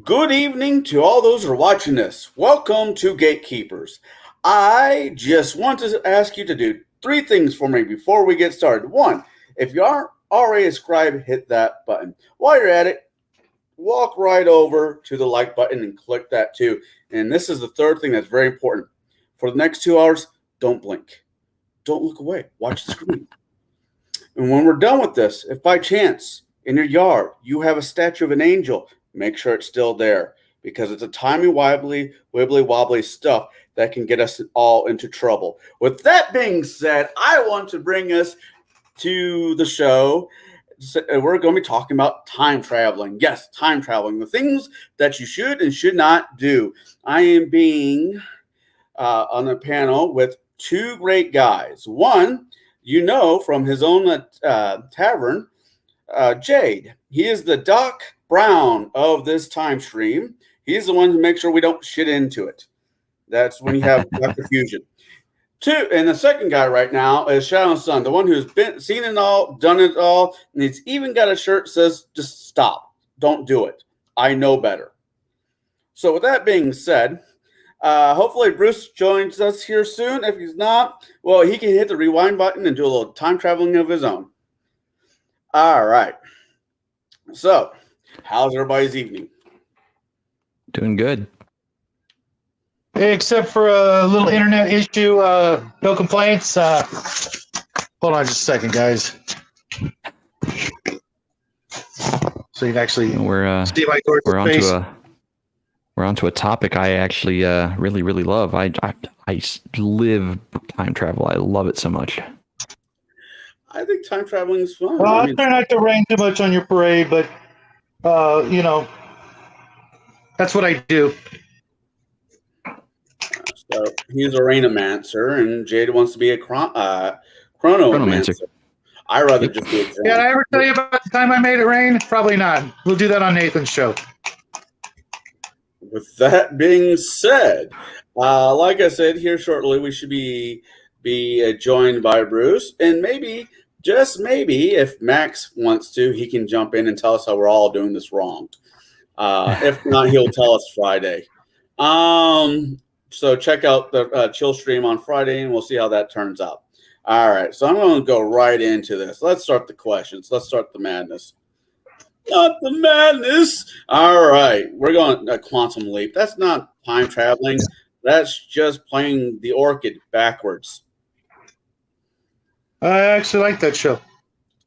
Good evening to all those who are watching this. Welcome to Gatekeepers. I just want to ask you to do three things for me before we get started. One, if you aren't already subscribed, hit that button. While you're at it, walk right over to the like button and click that too. And this is the third thing that's very important. For the next 2 hours, don't blink. Don't look away. Watch the screen. And when we're done with this, if by chance in your yard you have a statue of an angel, make sure it's still there because it's a timey-wibbly, wibbly-wobbly stuff that can get us all into trouble. With that being said, I want to bring us to the show. We're going to be talking about time traveling. Yes, time traveling. The things that you should and should not do. I am being on a panel with two great guys. One, you know from his own tavern, Jade. He is the Doc Brown of this time stream. He's the one who makes sure we don't shit into it. That's when you have Dr. Fusion. Two, and the second guy right now is Shadow Sun, the one who's seen it all, done it all, and he's even got a shirt that says, just stop. Don't do it. I know better. So with that being said, hopefully Bruce joins us here soon. If he's not, well, he can hit the rewind button and do a little time traveling of his own. All right. So, how's everybody's evening? Doing good. Except for a little internet issue, no complaints. Hold on just a second, guys. So you can actually see my gorgeous face. We're onto a topic I actually really love. I live time travel. I love it so much. I think time traveling is fun. Well, I try not to rain too much on your parade, but that's what I do. So he's a rainomancer, and Jade wants to be a chronomancer. I rather just be a Did I ever tell you about the time I made it rain? Probably not. We'll do that on Nathan's show. With that being said, like I said, here shortly we should be joined by Bruce, and maybe, just maybe, if Max wants to, he can jump in and tell us how we're all doing this wrong. If not, he'll tell us Friday. So check out the chill stream on Friday, and we'll see how that turns out. All right, so I'm going to go right into this. Let's start the questions. Let's start the madness. Not the madness. All right, we're going quantum leap. That's not time traveling. That's just playing the orchid backwards. I actually like that show.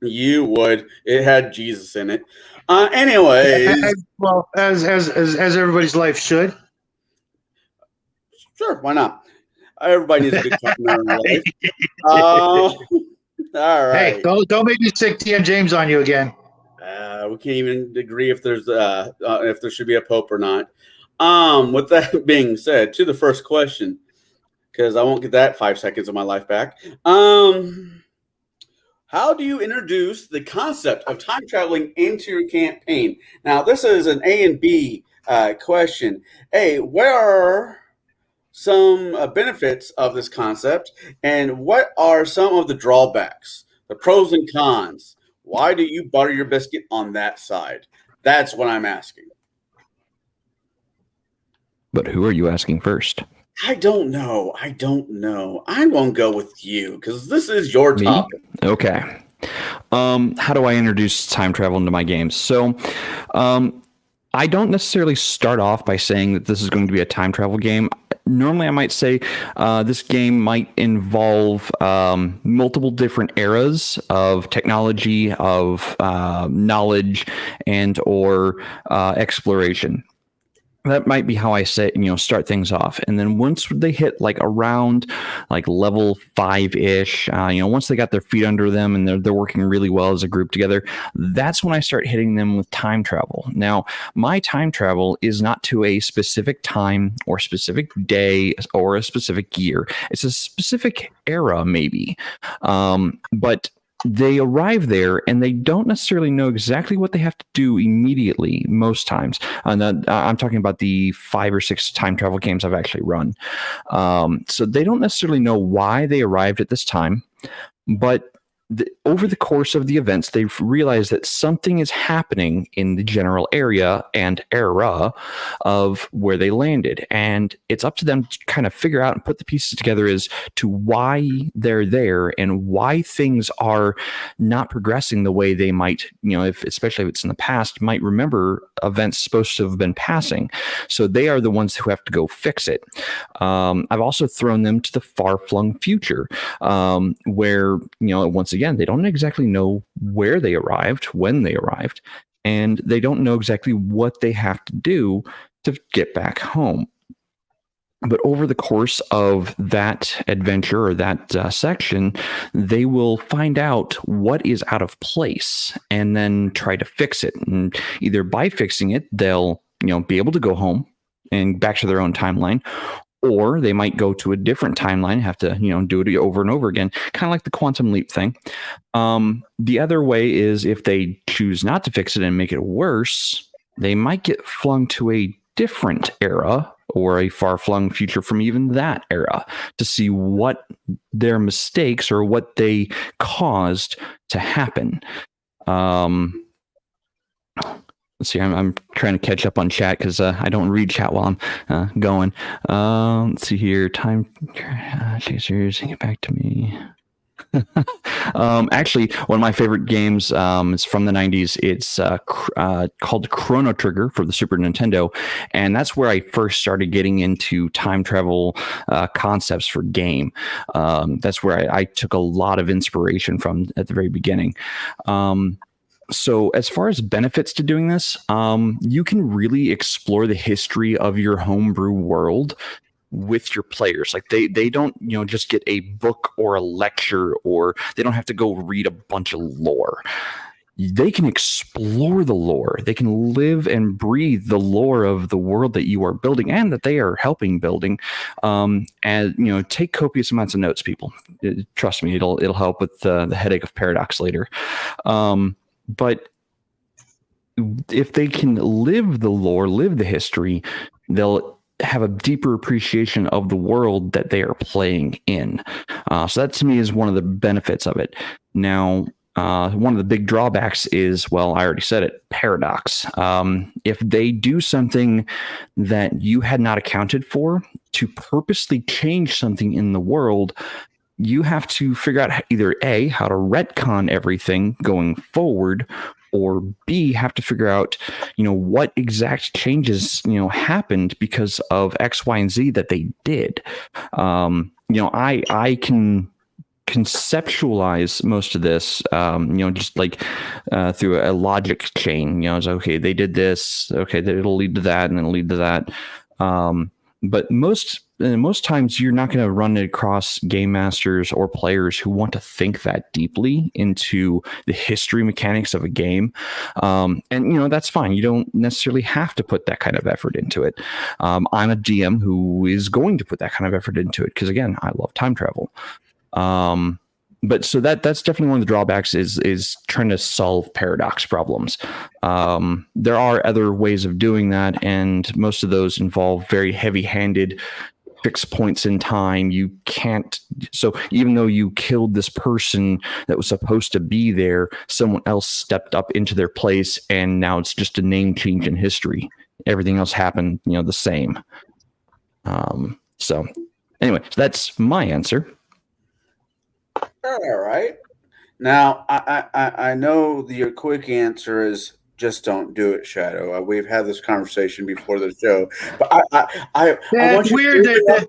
You would. It had Jesus in it. Anyways, well, as everybody's life should. Sure, why not? Everybody needs a good partner in their life. All right. Hey, don't make me sick TM James on you again. We can't even agree if there should be a pope or not. With that being said, to the first question, because I won't get that 5 seconds of my life back. How do you introduce the concept of time traveling into your campaign? Now, this is an A and B question. A, where are some benefits of this concept, and what are some of the drawbacks, the pros and cons? Why do you butter your biscuit on that side? That's what I'm asking. But who are you asking first? I don't know. I'm going to go with you because this is your topic. Okay. How do I introduce time travel into my games? So, I don't necessarily start off by saying that this is going to be a time travel game. Normally, I might say this game might involve multiple different eras of technology, of knowledge, and or exploration. That might be how I say, start things off. And then once they hit around level 5-ish, once they got their feet under them and they're working really well as a group together, that's when I start hitting them with time travel. Now, my time travel is not to a specific time or specific day or a specific year. It's a specific era, maybe. But they arrive there and they don't necessarily know exactly what they have to do immediately most times. And I'm talking about the 5 or 6 time travel games I've actually run. So they don't necessarily know why they arrived at this time, but over the course of the events, they've realized that something is happening in the general area and era of where they landed. And it's up to them to kind of figure out and put the pieces together as to why they're there and why things are not progressing the way they might, especially if it's in the past, might remember events supposed to have been passing. So they are the ones who have to go fix it. I've also thrown them to the far-flung future, where, once again, they don't exactly know where they arrived, when they arrived, and they don't know exactly what they have to do to get back home. But over the course of that adventure or that section, they will find out what is out of place and then try to fix it. And either by fixing it, they'll be able to go home and back to their own timeline, or they might go to a different timeline, have to, do it over and over again, kind of like the quantum leap thing. The other way is if they choose not to fix it and make it worse, they might get flung to a different era or a far-flung future from even that era to see what their mistakes or what they caused to happen. Let's see, I'm trying to catch up on chat because I don't read chat while I'm going. Let's see here. Time chasers, get back to me. Actually, one of my favorite games is from the 90s. It's called Chrono Trigger for the Super Nintendo, and that's where I first started getting into time travel concepts for game. That's where I took a lot of inspiration from at the very beginning. So as far as benefits to doing this, you can really explore the history of your homebrew world with your players. Like they don't, just get a book or a lecture, or they don't have to go read a bunch of lore. They can explore the lore. They can live and breathe the lore of the world that you are building and that they are helping building. And take copious amounts of notes, people. Trust me, it'll help with the headache of paradox later. But if they can live the lore, live the history, they'll have a deeper appreciation of the world that they are playing in. So that to me is one of the benefits of it. Now, one of the big drawbacks is, well, I already said it, paradox. If they do something that you had not accounted for to purposely change something in the world, you have to figure out either A, how to retcon everything going forward, or B, have to figure out, what exact changes, happened because of X, Y, and Z that they did. I can conceptualize most of this, just like through a logic chain. It's okay, they did this, okay, it'll lead to that, and then it'll lead to that. But most times you're not going to run it across game masters or players who want to think that deeply into the history mechanics of a game. And that's fine. You don't necessarily have to put that kind of effort into it. I'm a DM who is going to put that kind of effort into it because, again, I love time travel. But so that's definitely one of the drawbacks is trying to solve paradox problems. There are other ways of doing that, and most of those involve very heavy-handed fixed points in time. You can't. So even though you killed this person that was supposed to be there, someone else stepped up into their place, and now it's just a name change in history. Everything else happened, the same. So anyway, so that's my answer. All right. Now, I know your quick answer is just don't do it, Shadow. We've had this conversation before the show, but I want it's you weird to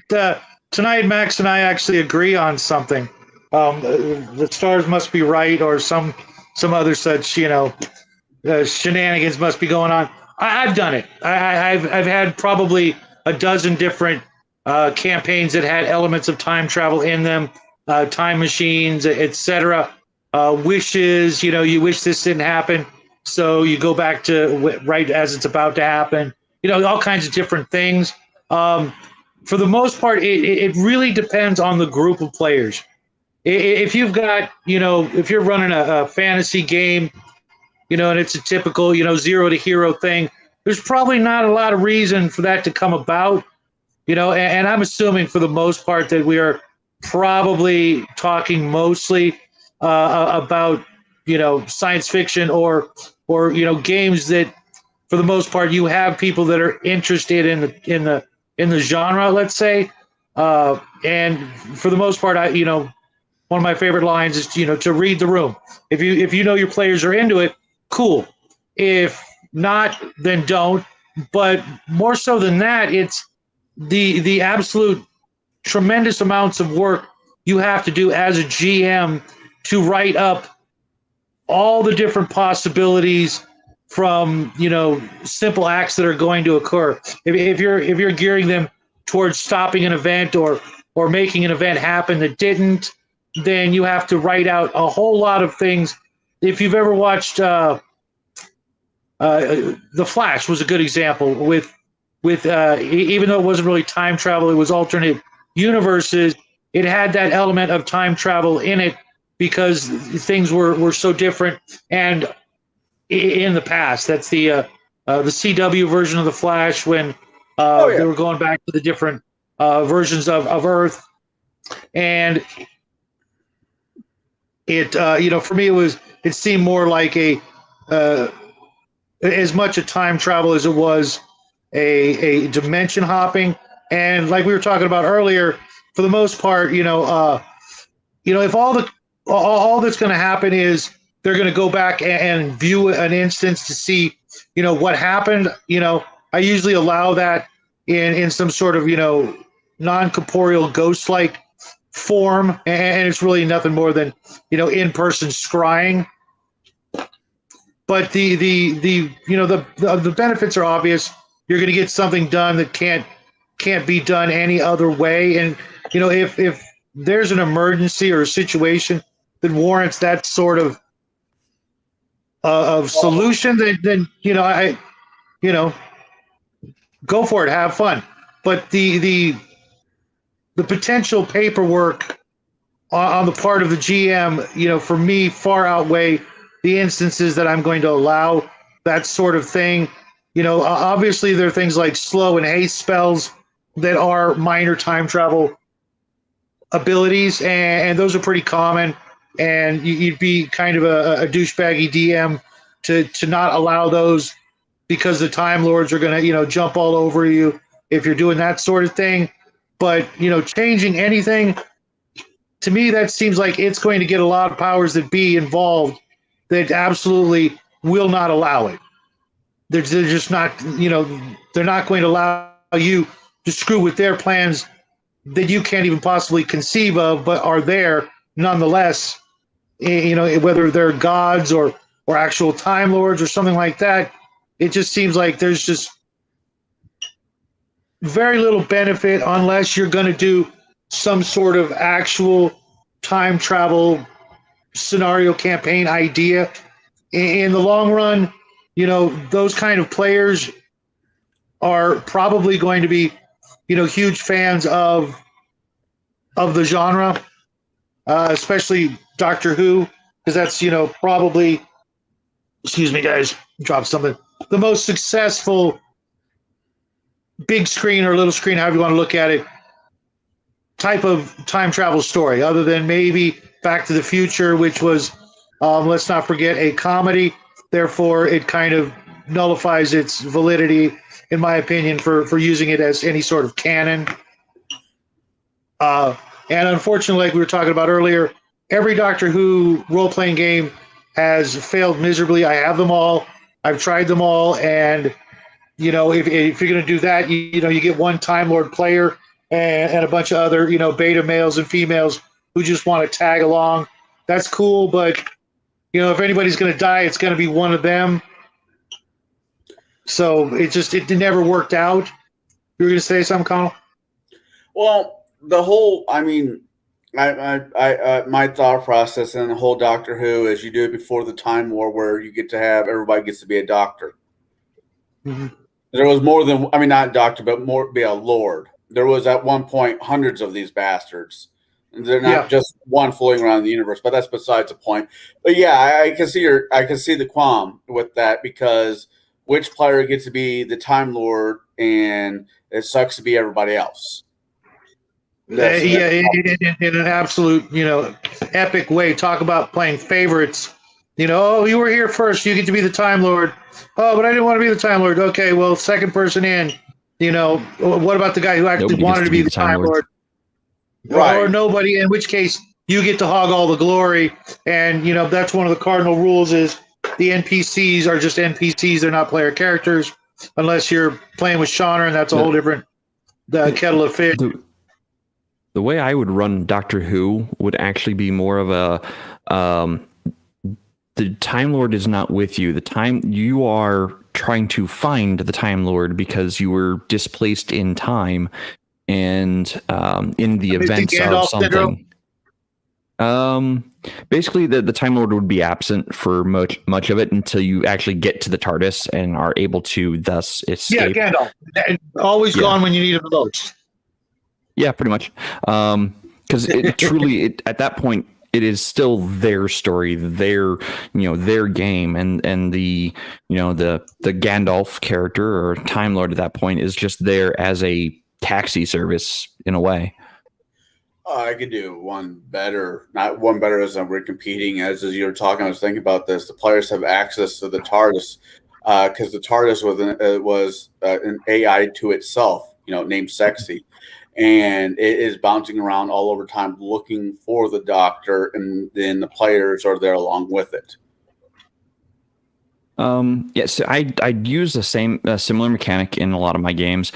that tonight Max and I actually agree on something. The stars must be right, or some other such shenanigans must be going on. I've done it. I've had probably a dozen different campaigns that had elements of time travel in them. Time machines, etc. Wishes, you wish this didn't happen, so you go back to right as it's about to happen. All kinds of different things. For the most part, it really depends on the group of players. If you've got, if you're running a fantasy game, and it's a typical, zero to hero thing, there's probably not a lot of reason for that to come about. And I'm assuming for the most part that we are probably talking mostly about science fiction or games that, for the most part, you have people that are interested in the genre, let's say, and for the most part, one of my favorite lines is to read the room. If you know your players are into it, cool. If not, then don't. But more so than that, it's the absolute tremendous amounts of work you have to do as a GM to write up all the different possibilities from simple acts that are going to occur. If you're gearing them towards stopping an event or making an event happen that didn't, then you have to write out a whole lot of things. If you've ever watched The Flash, was a good example with even though it wasn't really time travel, it was alternate universes. It had that element of time travel in it because things were so different. And in the past, that's the CW version of The Flash, when they were going back to the different versions of Earth. And it for me, it seemed more like as much a time travel as it was a dimension hopping. And like we were talking about earlier, for the most part, if all that's going to happen is they're going to go back and view an instance to see what happened, I usually allow that in some sort of non-corporeal ghost-like form, and it's really nothing more than in-person scrying. But the benefits are obvious. You're going to get something done that can't be done any other way. And if there's an emergency or a situation that warrants that sort of solution, then go for it, have fun. But the potential paperwork on the part of the GM, for me, far outweigh the instances that I'm going to allow that sort of thing. Obviously there are things like slow and haste spells that are minor time travel abilities, and those are pretty common. And you'd be kind of a douchebaggy DM to not allow those, because the Time Lords are going to jump all over you if you're doing that sort of thing. But changing anything, to me, that seems like it's going to get a lot of powers that be involved that absolutely will not allow it. They're just not, they're not going to allow you to screw with their plans that you can't even possibly conceive of, but are there nonetheless. Whether they're gods or actual Time Lords or something like that, it just seems like there's just very little benefit unless you're going to do some sort of actual time travel scenario campaign idea. In the long run, those kind of players are probably going to be, huge fans of the genre, especially Doctor Who, because that's, probably, excuse me, guys, drop something, the most successful big screen or little screen, however you want to look at it, type of time travel story, other than maybe Back to the Future, which was, let's not forget, a comedy. Therefore, it kind of nullifies its validity, in my opinion, for using it as any sort of canon. And unfortunately, like we were talking about earlier, every Doctor Who role-playing game has failed miserably. I have them all. I've tried them all. And, if you're going to do that, you get one Time Lord player and a bunch of other, beta males and females who just want to tag along. That's cool. But, if anybody's going to die, it's going to be one of them. So it never worked out. You were going to say something, Connell? Well, my thought process in the whole Doctor Who is you do it before the Time War, where you get to have everybody gets to be a doctor. Mm-hmm. There was more than, not doctor, but more be a lord. There was at one point hundreds of these bastards. And they're not just one floating around the universe, but that's besides the point. But yeah, I can see the qualm with that, because which player gets to be the Time Lord, and it sucks to be everybody else. Yeah, in an absolute, epic way. Talk about playing favorites. Oh, you were here first. You get to be the Time Lord. Oh, but I didn't want to be the Time Lord. Okay, well, second person in. What about the guy who actually Nobody wanted gets to be the Time Lord? Right. Or nobody, in which case you get to hog all the glory. And, that's one of the cardinal rules is the NPCs are just NPCs. They're not player characters unless you're playing with Shauner, and that's a whole different kettle of fish. The way I would run Doctor Who would actually be more of a the Time Lord is not with you. You are trying to find the Time Lord because you were displaced in time and in the events of something. Basically, the Time Lord would be absent for much of it until you actually get to the TARDIS and are able to thus escape. Yeah, Gandalf. Always gone when you need him the most. Yeah, pretty much. Because it truly, at that point, it is still their story, their game, and the Gandalf character or Time Lord at that point is just there as a taxi service in a way. I could do one better. Not one better as we're competing. As you were talking, I was thinking about this. The players have access to the TARDIS because the TARDIS was an AI to itself, named Sexy. And it is bouncing around all over time looking for the Doctor, and then the players are there along with it. So I'd use a similar mechanic in a lot of my games.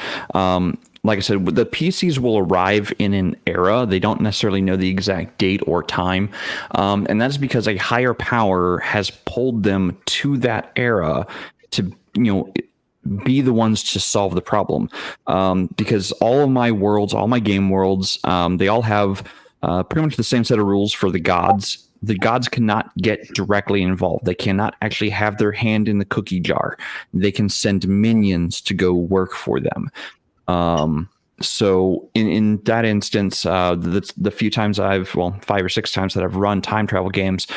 Like I said, the PCs will arrive in an era. They don't necessarily know the exact date or time. And that's because a higher power has pulled them to that era to, be the ones to solve the problem. Because all of my worlds, all my game worlds, they all have pretty much the same set of rules for the gods. The gods cannot get directly involved. They cannot actually have their hand in the cookie jar. They can send minions to go work for them. So in that instance, the few times 5 or 6 times that I've run time travel games,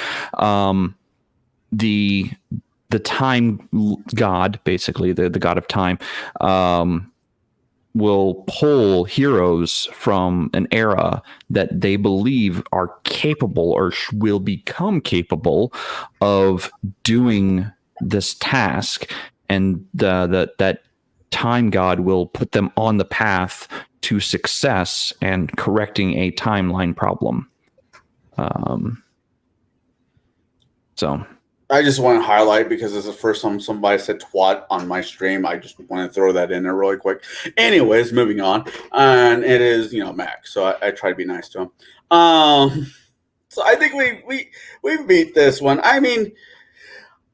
the time god, basically the god of time, will pull heroes from an era that they believe are capable or will become capable of doing this task, and that time god will put them on the path to success and correcting a timeline problem. So I just want to highlight, because it's the first time somebody said twat on my stream. I just want to throw that in there really quick. Anyways, moving on. And it is, Max. So I try to be nice to him. So I think we beat this one. I mean,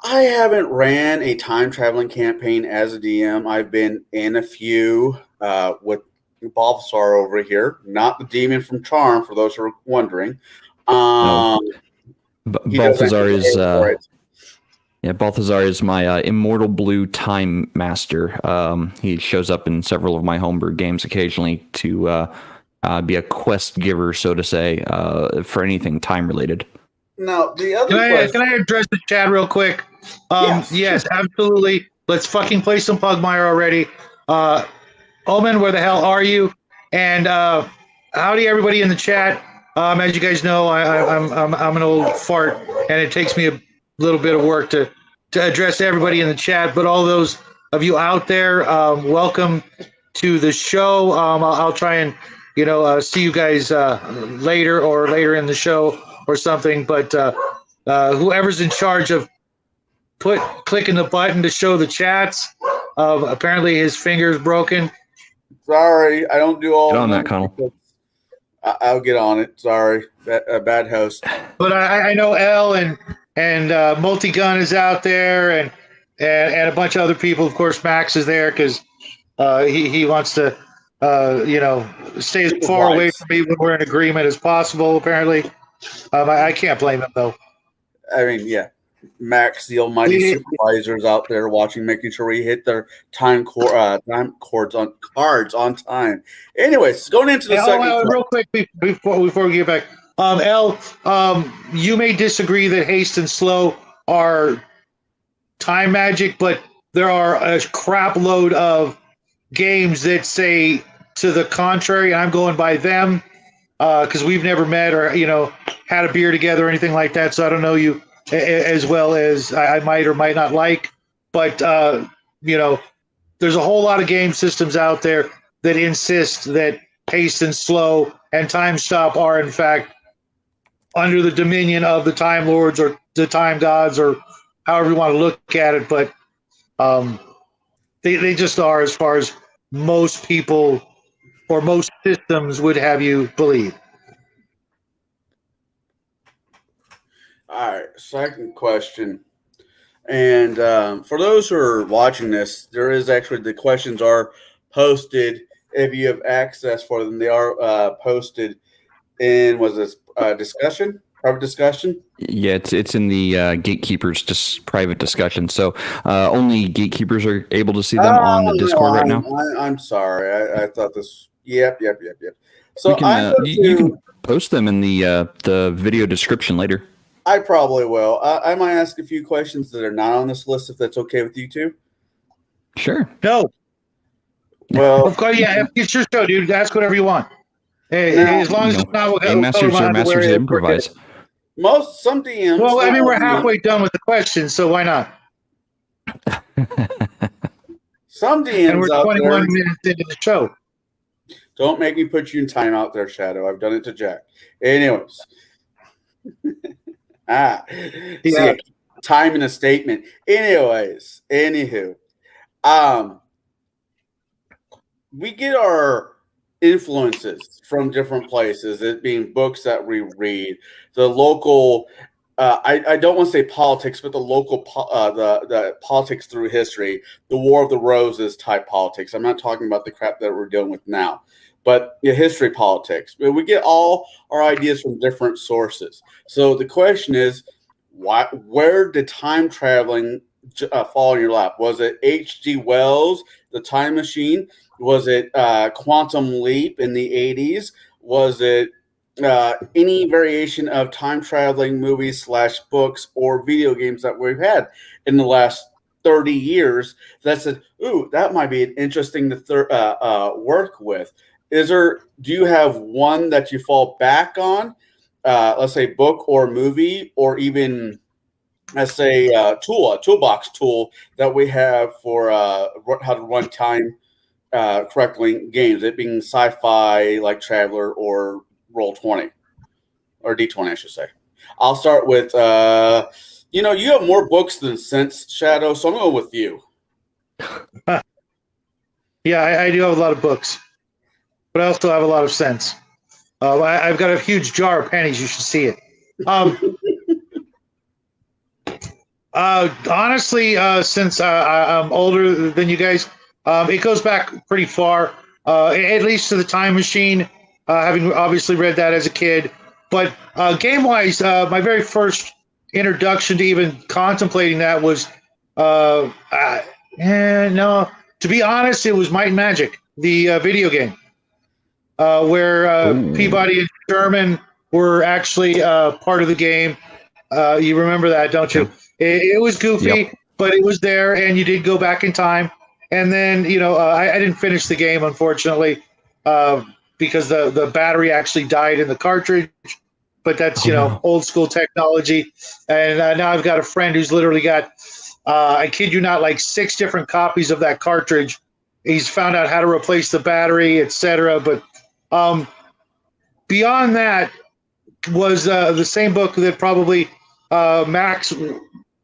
I haven't ran a time traveling campaign as a DM. I've been in a few with Balthasar over here, not the demon from Charm, for those who are wondering. Balthasar is Balthasar is my immortal blue time master. He shows up in several of my homebrew games occasionally to be a quest giver, so to say, for anything time related. Now, the other can I address the chat real quick? Yes, absolutely. Let's fucking play some Pugmire already. Omen, where the hell are you? And howdy, everybody in the chat. As you guys know, I'm an old fart, and it takes me a little bit of work to address everybody in the chat. But all those of you out there, welcome to the show. I'll try and see you guys later in the show or something. But whoever's in charge of clicking the button to show the chats, apparently his finger's broken. Sorry, I don't do all. Get on that, Connell. I'll get on it. Sorry, bad host. But I know Elle and Multigun is out there, and a bunch of other people. Of course, Max is there because he wants to stay as far away from me when we're in agreement as possible. Apparently, I can't blame him though. I mean, yeah. Max, the almighty supervisors out there watching, making sure we hit their time cards on time. Anyways, going into the second. Real quick before we get back, Elle, you may disagree that haste and slow are time magic, but there are a crap load of games that say to the contrary. I'm going by them. because we've never met or had a beer together or anything like that. So I don't know you as well as I might or might not like. But there's a whole lot of game systems out there that insist that haste and slow and time stop are in fact under the dominion of the Time Lords or the Time Gods or however you want to look at it. But they just are, as far as most people or most systems would have you believe. All right, second question. And for those who are watching this, there is actually the questions are posted. If you have access for them, they are posted in private discussion. Yeah, it's in the Gatekeepers just private discussion. So only Gatekeepers are able to see them on the Discord right now. I'm sorry. I thought this. Yep. So you can post them in the video description later. I probably will. I might ask a few questions that are not on this list, if that's okay with you two. Sure. No. Well, of course, yeah. It's your show, dude. Ask whatever you want. Hey, as long as it's not Game masters are masters of improvise. Some DMs. Well, I mean, we're halfway done with the questions, so why not? Some DMs and we're 21 minutes into the show. Don't make me put you in timeout there, Shadow. I've done it to Jack. Anyways. See, time in a statement. Anywho, we get our influences from different places, it being books that we read, the local I don't want to say politics, but the local the politics through history, the War of the Roses type politics. I'm not talking about the crap that we're dealing with now, but history politics. We get all our ideas from different sources. So the question is, where did time traveling fall in your lap? Was it H.G. Wells, The Time Machine? Was it Quantum Leap in the 80s? Was it any variation of time traveling movies / books or video games that we've had in the last 30 years that said, ooh, that might be interesting to work with? Do you have one that you fall back on? Let's say book or movie, or even let's say a toolbox tool that we have for how to run time correctly games, it being sci-fi like Traveler or Roll20 or D20, I should say. I'll start with you have more books than sense, Shadow, so I'm going with you. Yeah, I do have a lot of books, but I also have a lot of sense. I've got a huge jar of pennies. You should see it. Honestly, since I'm older than you guys, it goes back pretty far, at least to the Time Machine, having obviously read that as a kid. But game-wise, my very first introduction to even contemplating that was, no, to be honest, it was Might and Magic, the video game, where Peabody and Sherman were actually part of the game. You remember that, don't you? It was goofy, yep. But it was there, and you did go back in time. And then, I didn't finish the game, unfortunately, because the battery actually died in the cartridge. But that's, old school technology. And now I've got a friend who's literally got, I kid you not, like 6 different copies of that cartridge. He's found out how to replace the battery, etc. But beyond that was the same book that probably Max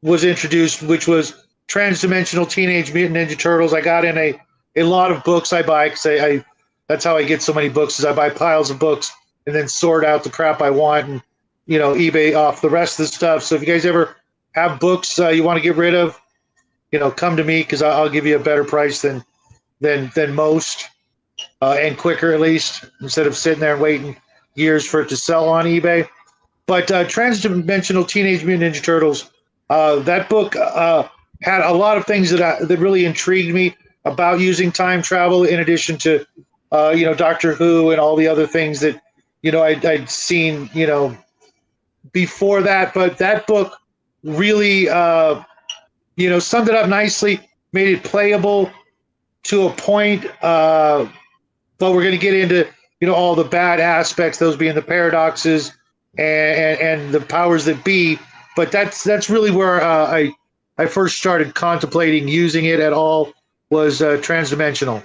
was introduced, which was Transdimensional Teenage Mutant Ninja Turtles. I got in a lot of books I buy, because that's how I get so many books, is I buy piles of books and then sort out the crap I want and, eBay off the rest of the stuff. So if you guys ever have books you want to get rid of, come to me, because I'll give you a better price than most, and quicker at least, instead of sitting there and waiting years for it to sell on eBay. But Transdimensional Teenage Mutant Ninja Turtles, that book had a lot of things that really intrigued me about using time travel, in addition to Doctor Who and all the other things that I'd seen before that. But that book really summed it up nicely, made it playable to a point. But we're going to get into all the bad aspects, those being the paradoxes and the powers that be. But that's really where I first started contemplating using it at all, was transdimensional.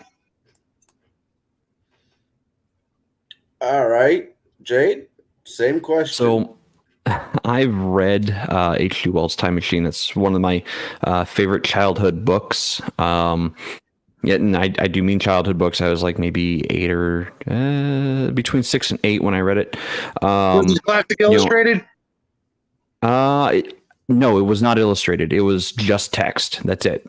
All right, Jade, same question. So I've read H.G. Wells' Time Machine. That's one of my favorite childhood books. Yeah, and I do mean childhood books. I was like maybe 8 or between 6 and 8 when I read it. Was it Classic Illustrated? No, it was not illustrated. It was just text. That's it.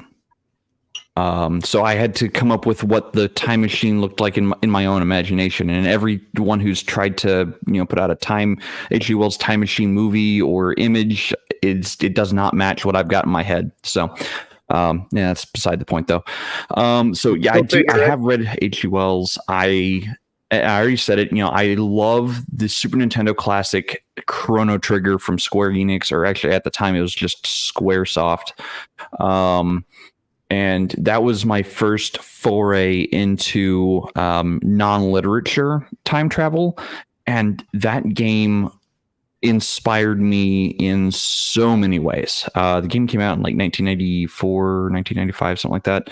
So I had to come up with what the time machine looked like in my own imagination. And everyone who's tried to put out a H.G. Wells Time Machine movie or image, it does not match what I've got in my head. So. Yeah, that's beside the point, though. So yeah, I have read H.G. Wells. I already said it. I love the Super Nintendo classic Chrono Trigger from Square Enix, or actually at the time it was just SquareSoft. And that was my first foray into non-literature time travel, and that game inspired me in so many ways. The game came out in like 1994, 1995, something like that.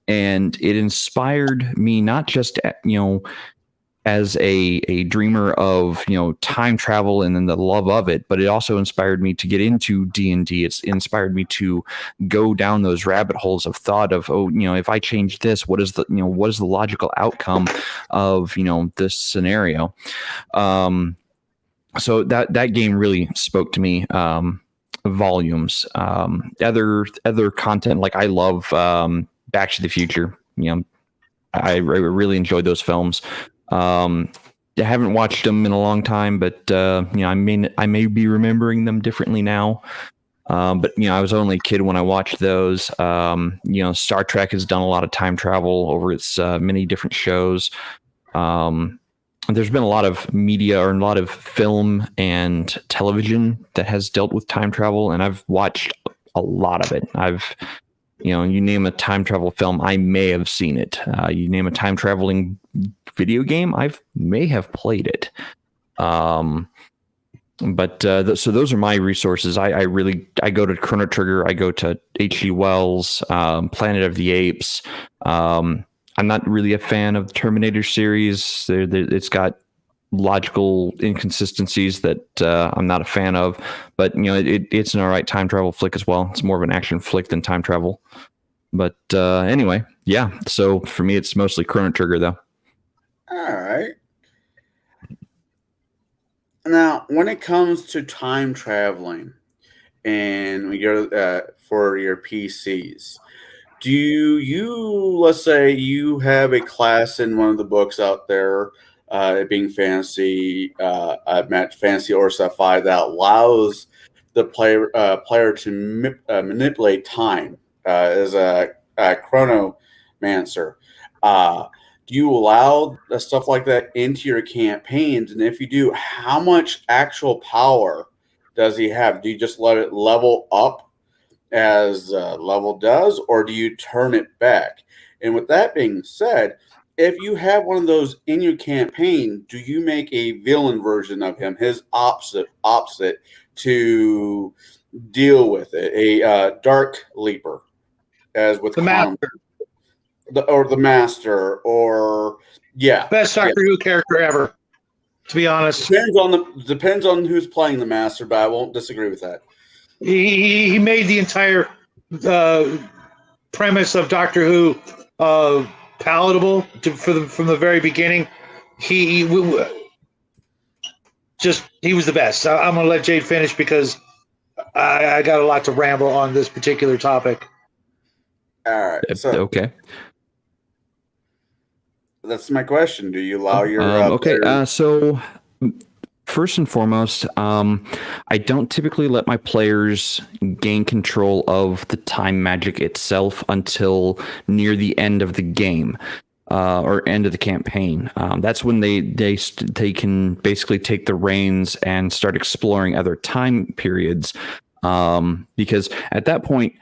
And it inspired me not just, as a dreamer of, time travel and then the love of it, but it also inspired me to get into D&D. It's inspired me to go down those rabbit holes of thought of, if I change this, what is the logical outcome of, this scenario? So that game really spoke to me volumes. Other content, like I love Back to the Future. I really enjoyed those films. I haven't watched them in a long time, but I may be remembering them differently now. But I was only a kid when I watched those. Star Trek has done a lot of time travel over its many different shows. There's been a lot of media or a lot of film and television that has dealt with time travel, and I've watched a lot of it. You name a time travel film, I may have seen it. You name a time traveling video game, I may have played it. So those are my resources. I go to Chrono Trigger, I go to H.G. Wells, Planet of the Apes. I'm not really a fan of the Terminator series. It's got logical inconsistencies that I'm not a fan of. But it's an all right time travel flick as well. It's more of an action flick than time travel. But anyway, yeah. So for me, it's mostly Chrono Trigger, though. All right. Now, when it comes to time traveling, and we go for your PCs. Do you, let's say you have a class in one of the books out there, it being fantasy, fantasy or sci-fi, that allows the player to manipulate time as a chronomancer. Do you allow stuff like that into your campaigns? And if you do, how much actual power does he have? Do you just let it level up as level does, or do you turn it back? And with that being said, if you have one of those in your campaign, do you make a villain version of him, his opposite, to deal with it? A Dark Leaper, as with the Master, the Master, or best Doctor Who character ever. To be honest, depends on who's playing the Master, but I won't disagree with that. He made the entire premise of Doctor Who palatable from the very beginning. He was the best. I'm going to let Jade finish because I got a lot to ramble on this particular topic. All right. So, okay. That's my question. Do you allow your okay? So first and foremost, I don't typically let my players gain control of the time magic itself until near the end of the game or end of the campaign. That's when they can basically take the reins and start exploring other time periods, because at that point,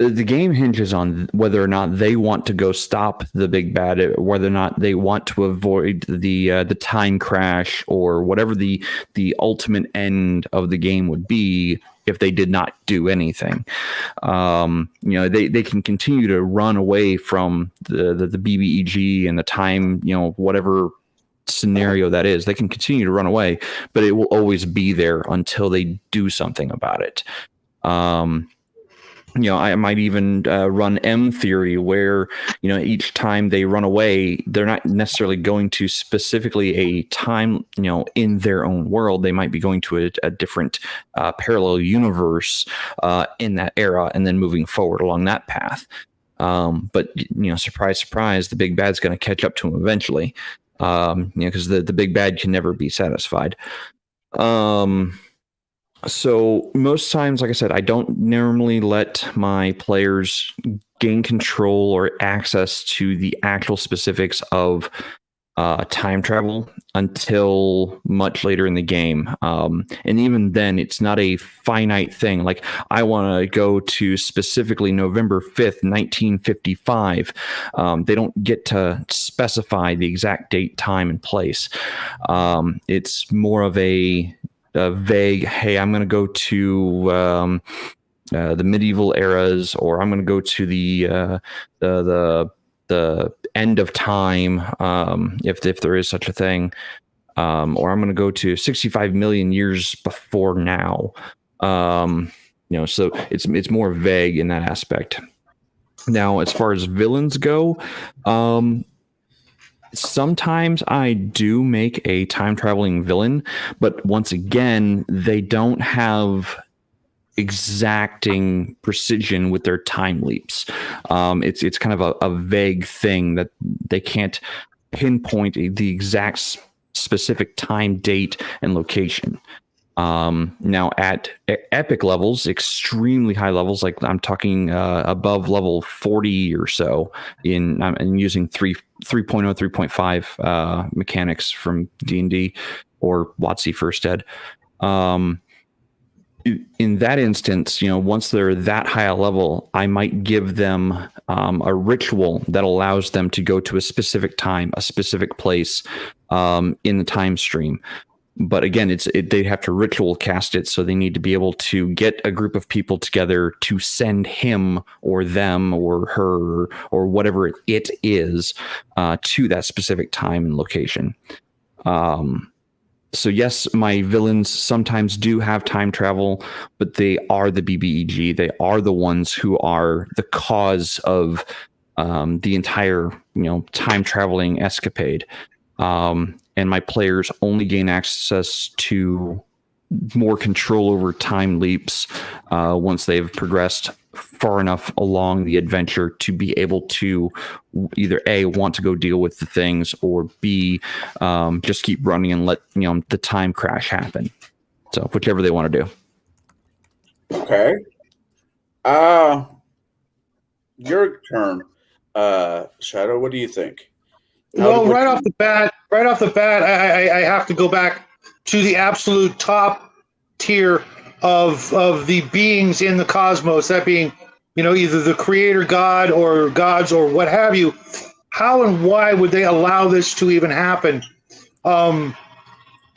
the game hinges on whether or not they want to go stop the big bad, whether or not they want to avoid the time crash or whatever the ultimate end of the game would be if they did not do anything. They can continue to run away from the BBEG and the time, whatever scenario that is. They can continue to run away, but it will always be there until they do something about it. I might even run M theory where, each time they run away, they're not necessarily going to specifically a time, in their own world. They might be going to a different parallel universe in that era and then moving forward along that path. But, surprise, surprise, the big bad's going to catch up to them eventually, because the big bad can never be satisfied. So most times, like I said, I don't normally let my players gain control or access to the actual specifics of time travel until much later in the game. And even then, it's not a finite thing. Like, I want to go to specifically November 5th, 1955. They don't get to specify the exact date, time, and place. It's more of a vague, hey, I'm going to go to the medieval eras, or I'm going to go to the end of time, if there is such a thing, or I'm going to go to 65 million years before now. So it's more vague in that aspect. Now, as far as villains go, sometimes I do make a time traveling villain, but once again, they don't have exacting precision with their time leaps. It's kind of a vague thing that they can't pinpoint the exact specific time, date, and location. Now at epic levels, extremely high levels, like I'm talking above level 40 or so I'm using 3.0, 3.5 mechanics from D&D or WotC First Ed. In that instance, once they're that high a level, I might give them a ritual that allows them to go to a specific time, a specific place in the time stream. But again, they have to ritual cast it, so they need to be able to get a group of people together to send him or them or her or whatever it is to that specific time and location. So yes, my villains sometimes do have time travel, but they are the BBEG. They are the ones who are the cause of the entire, time traveling escapade. And my players only gain access to more control over time leaps once they've progressed far enough along the adventure to be able to either A, want to go deal with the things, or B, just keep running and let the time crash happen. So whichever they want to do. Okay. Your turn. Shadow, what do you think? Well, right off the bat, I have to go back to the absolute top tier of the beings in the cosmos, that being, either the creator god or gods or what have you. How and why would they allow this to even happen?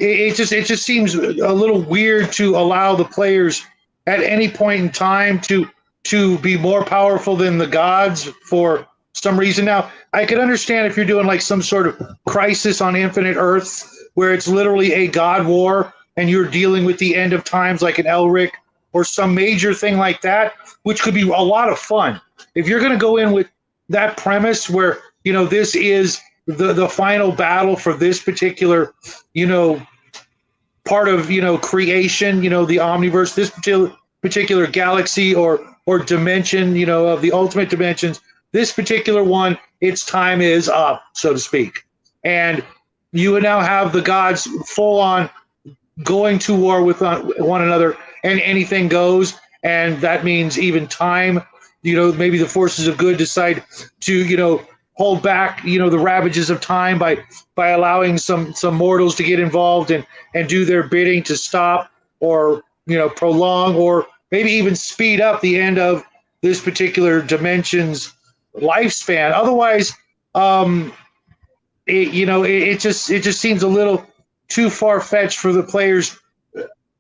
It just seems a little weird to allow the players at any point in time to be more powerful than the gods for some reason. Now, I could understand if you're doing like some sort of Crisis on Infinite Earths, where it's literally a god war and you're dealing with the end of times, like an Elric or some major thing like that, which could be a lot of fun. If you're going to go in with that premise where, this is the final battle for this particular, part of, creation, the omniverse, this particular galaxy or dimension, of the ultimate dimensions, this particular one, its time is up, so to speak. And you would now have the gods full on going to war with one another, and anything goes. And that means even time, maybe the forces of good decide to, hold back, the ravages of time by allowing some mortals to get involved and do their bidding to stop or, prolong or maybe even speed up the end of this particular dimension's lifespan. Otherwise, it just seems a little too far fetched for the players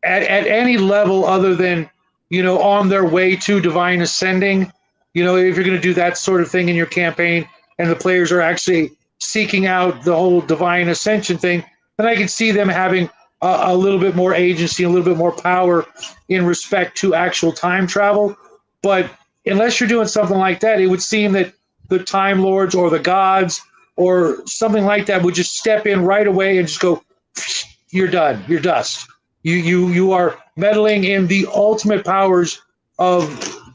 at any level other than on their way to divine ascending. If you're going to do that sort of thing in your campaign, and the players are actually seeking out the whole divine ascension thing, then I can see them having a little bit more agency, a little bit more power in respect to actual time travel. But unless you're doing something like that, it would seem that the Time Lords or the gods or something like that would just step in right away and just go, you're done, you're dust. You are meddling in the ultimate powers of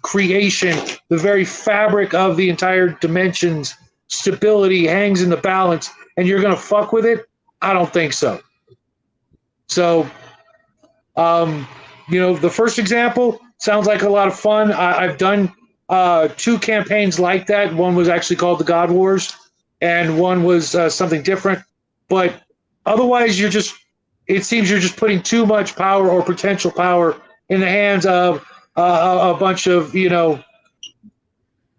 creation. The very fabric of the entire dimension's stability hangs in the balance, and you're going to fuck with it? I don't think so. So, the first example sounds like a lot of fun. I've done 2 campaigns like that. One was actually called the God Wars, and one was something different. But otherwise, it seems you're just putting too much power or potential power in the hands of a bunch of,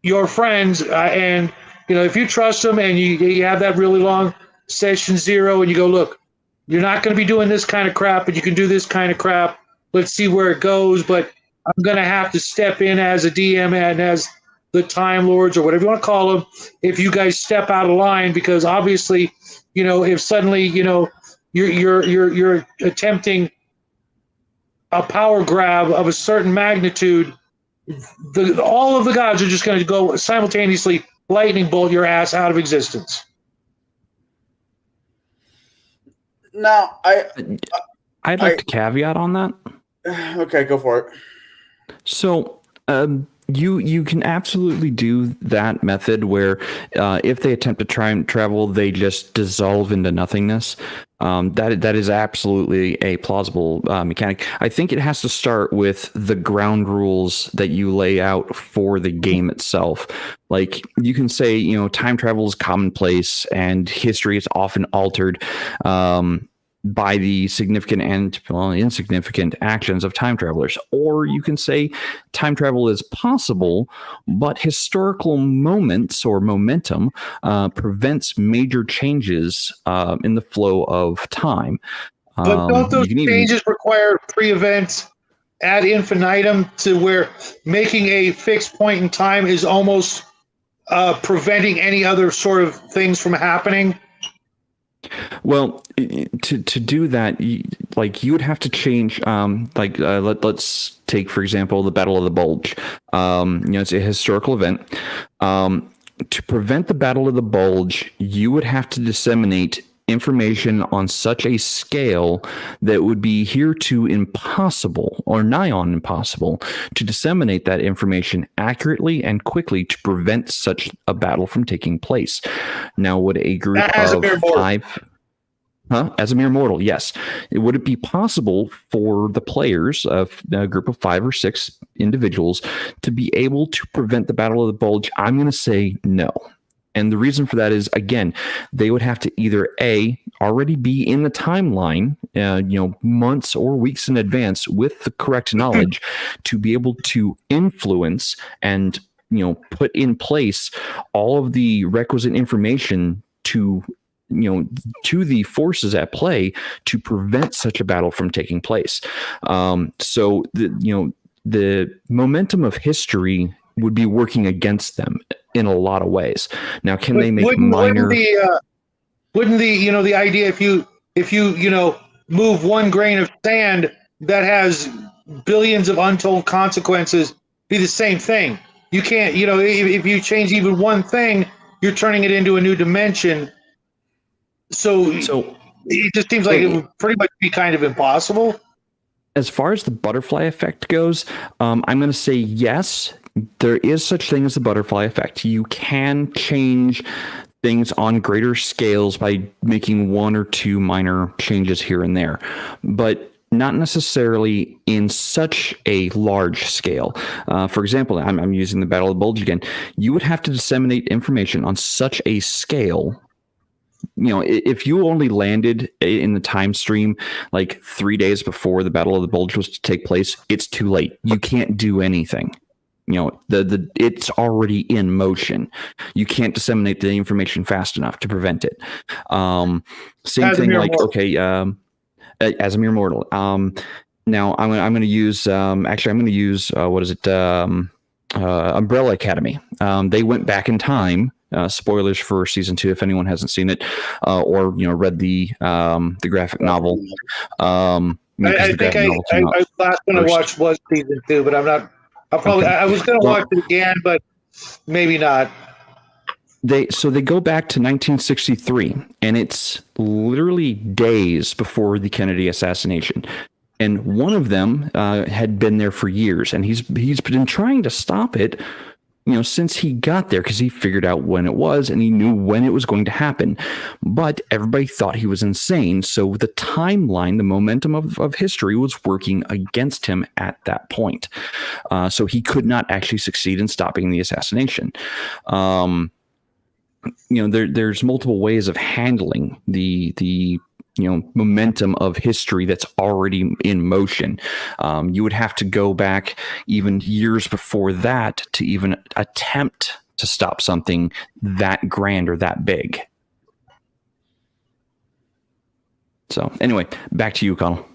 your friends. And, if you trust them and you have that really long session 0 and you go, look, you're not going to be doing this kind of crap, but you can do this kind of crap. Let's see where it goes. But I'm going to have to step in as a DM and as the Time Lords or whatever you want to call them if you guys step out of line, because obviously, if suddenly, you're attempting a power grab of a certain magnitude, all of the gods are just going to go simultaneously lightning bolt your ass out of existence. Now, I'd like to caveat on that. Okay, go for it. So, you can absolutely do that method where if they attempt to try and travel, they just dissolve into nothingness. That is absolutely a plausible mechanic. I think it has to start with the ground rules that you lay out for the game itself. Like, you can say, time travel is commonplace and history is often altered by the significant and insignificant actions of time travelers. Or you can say time travel is possible, but historical moments or momentum prevents major changes in the flow of time. But don't those changes require pre-events ad infinitum to where making a fixed point in time is almost preventing any other sort of things from happening? Well, to do that, you would have to change. Let's take, for example, the Battle of the Bulge. It's a historical event. To prevent the Battle of the Bulge, you would have to disseminate information on such a scale that would be hereto impossible or nigh on impossible to disseminate that information accurately and quickly to prevent such a battle from taking place. Now, would a group of 5... As a mere mortal, yes. Would it be possible for the players of a group of 5 or 6 individuals to be able to prevent the Battle of the Bulge? I'm going to say no. And the reason for that is, again, they would have to either A, already be in the timeline, months or weeks in advance with the correct knowledge to be able to influence and, put in place all of the requisite information to the forces at play to prevent such a battle from taking place. So the momentum of history would be working against them in a lot of ways. Now, can they make minor? Wouldn't the idea if you move one grain of sand that has billions of untold consequences be the same thing? You can't, if you change even one thing, you're turning it into a new dimension. So it just seems like it would pretty much be kind of impossible. As far as the butterfly effect goes, I'm going to say yes. There is such thing as the butterfly effect. You can change things on greater scales by making 1 or 2 minor changes here and there, but not necessarily in such a large scale. For example, I'm using the Battle of the Bulge again. You would have to disseminate information on such a scale. If you only landed in the time stream like 3 days before the Battle of the Bulge was to take place, it's too late. You can't do anything. it's already in motion. You can't disseminate the information fast enough to prevent it. Same As a thing mere like, mortal. okay, as a mere mortal. Now I'm going to use, actually, I'm going to use, Umbrella Academy. They went back in time. Spoilers for season 2 if anyone hasn't seen it, or read the graphic novel. I think last one I watched was season 2, but I'm not. I was going to watch it again, but maybe not. They go back to 1963, and it's literally days before the Kennedy assassination. And one of them had been there for years, and he's been trying to stop it, since he got there, because he figured out when it was, and he knew when it was going to happen. But everybody thought he was insane, so the timeline, the momentum of history was working against him at that point. So he could not actually succeed in stopping the assassination. There's multiple ways of handling the momentum of history that's already in motion. You would have to go back even years before that to even attempt to stop something that grand or that big. So anyway, back to you, Connell.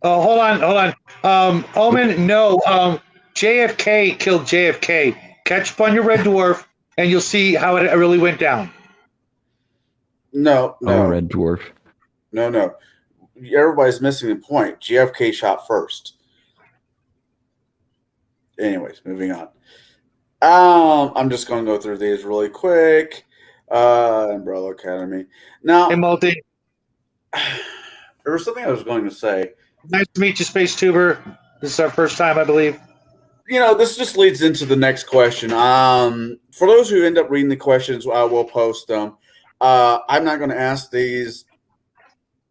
Oh, hold on. Omen, no. JFK killed JFK. Catch up on your Red Dwarf, and you'll see how it really went down. No. Red Dwarf. No. Everybody's missing the point. JFK shot first. Anyways, moving on. I'm just going to go through these really quick. Umbrella Academy. Now, Hey, Multi. there was something I was going to say. Nice to meet you, Space Tuber. This is our first time, I believe. This just leads into the next question. For those who end up reading the questions, I will post them. I'm not going to ask these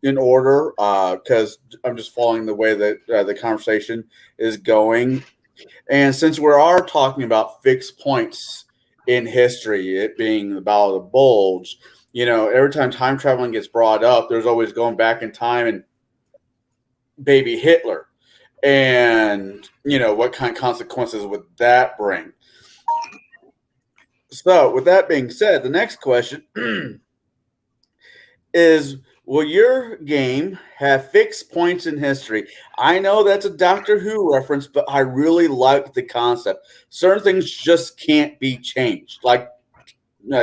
in order because I'm just following the way that the conversation is going. And since we are talking about fixed points in history, it being the Battle of the Bulge, every time time traveling gets brought up, there's always going back in time and baby Hitler. And, what kind of consequences would that bring? So, with that being said, the next question is, will your game have fixed points in history? I know that's a Doctor Who reference, but I really like the concept. Certain things just can't be changed. Like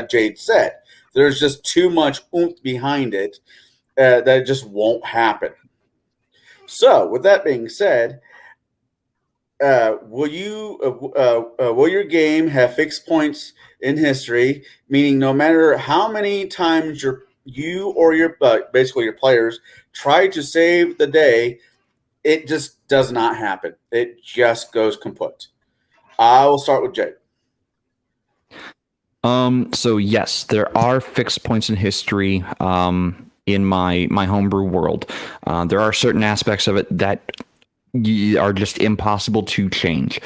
Jade said, there's just too much oomph behind it that it just won't happen. So, with that being said, will your game have fixed points in history? Meaning, no matter how many times you or your players try to save the day, it just does not happen. It just goes kaput. I will start with Jay. So yes, there are fixed points in history. In my homebrew world, there are certain aspects of it that are just impossible to change.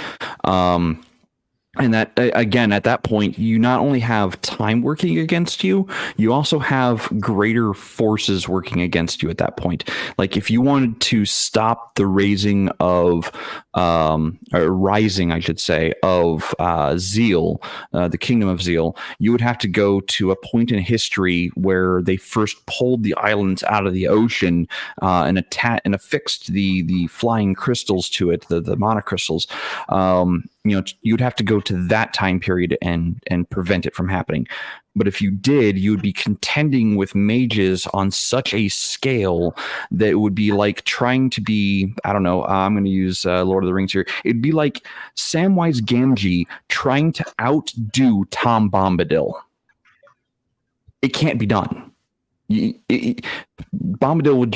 And that, again, at that point, you not only have time working against you, you also have greater forces working against you at that point. Like if you wanted to stop the rising, I should say, of Zeal, the Kingdom of Zeal, you would have to go to a point in history where they first pulled the islands out of the ocean and affixed the flying crystals to it, the monocrystals. You'd have to go to that time period and prevent it from happening. But if you did, you would be contending with mages on such a scale that it would be like trying to be, I don't know, I'm going to use Lord of the Rings here. It'd be like Samwise Gamgee trying to outdo Tom Bombadil. It can't be done. Bombadil would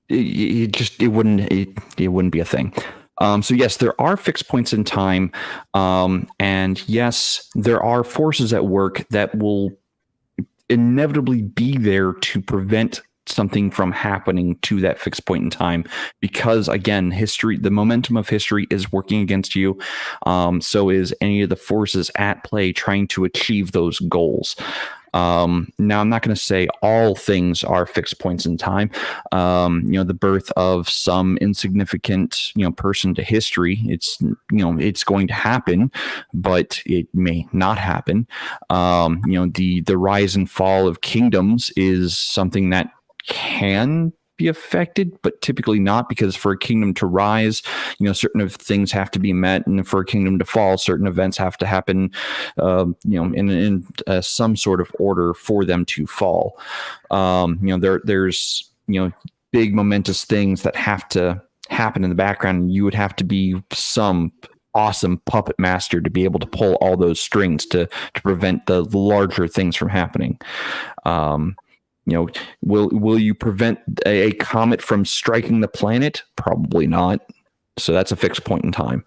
it wouldn't be a thing. So yes, there are fixed points in time, and yes, there are forces at work that will inevitably be there to prevent something from happening to that fixed point in time, because again, the momentum of history is working against you. So is any of the forces at play trying to achieve those goals. Now, I'm not going to say all things are fixed points in time. The birth of some insignificant, person to history, it's going to happen, but it may not happen. The rise and fall of kingdoms is something that can be affected, but typically not, because for a kingdom to rise, certain of things have to be met, and for a kingdom to fall, certain events have to happen, in some sort of order for them to fall. There's big momentous things that have to happen in the background. You would have to be some awesome puppet master to be able to pull all those strings to prevent the larger things from happening. Will you prevent a comet from striking the planet? Probably not. So that's a fixed point in time.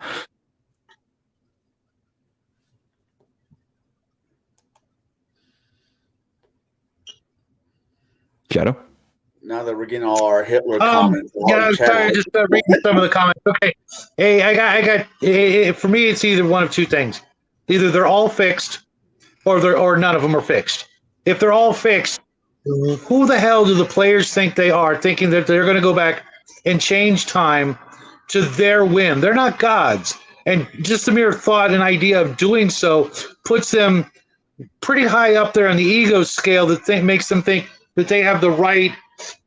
Shadow? Now that we're getting all our Hitler comments, I'm sorry, just reading some of the comments. Okay, hey, I got. For me, it's either one of two things: either they're all fixed, or none of them are fixed. If they're all fixed, who the hell do the players think they are, thinking that they're going to go back and change time to their whim? They're not gods, and just the mere thought and idea of doing so puts them pretty high up there on the ego scale. That makes them think that they have the right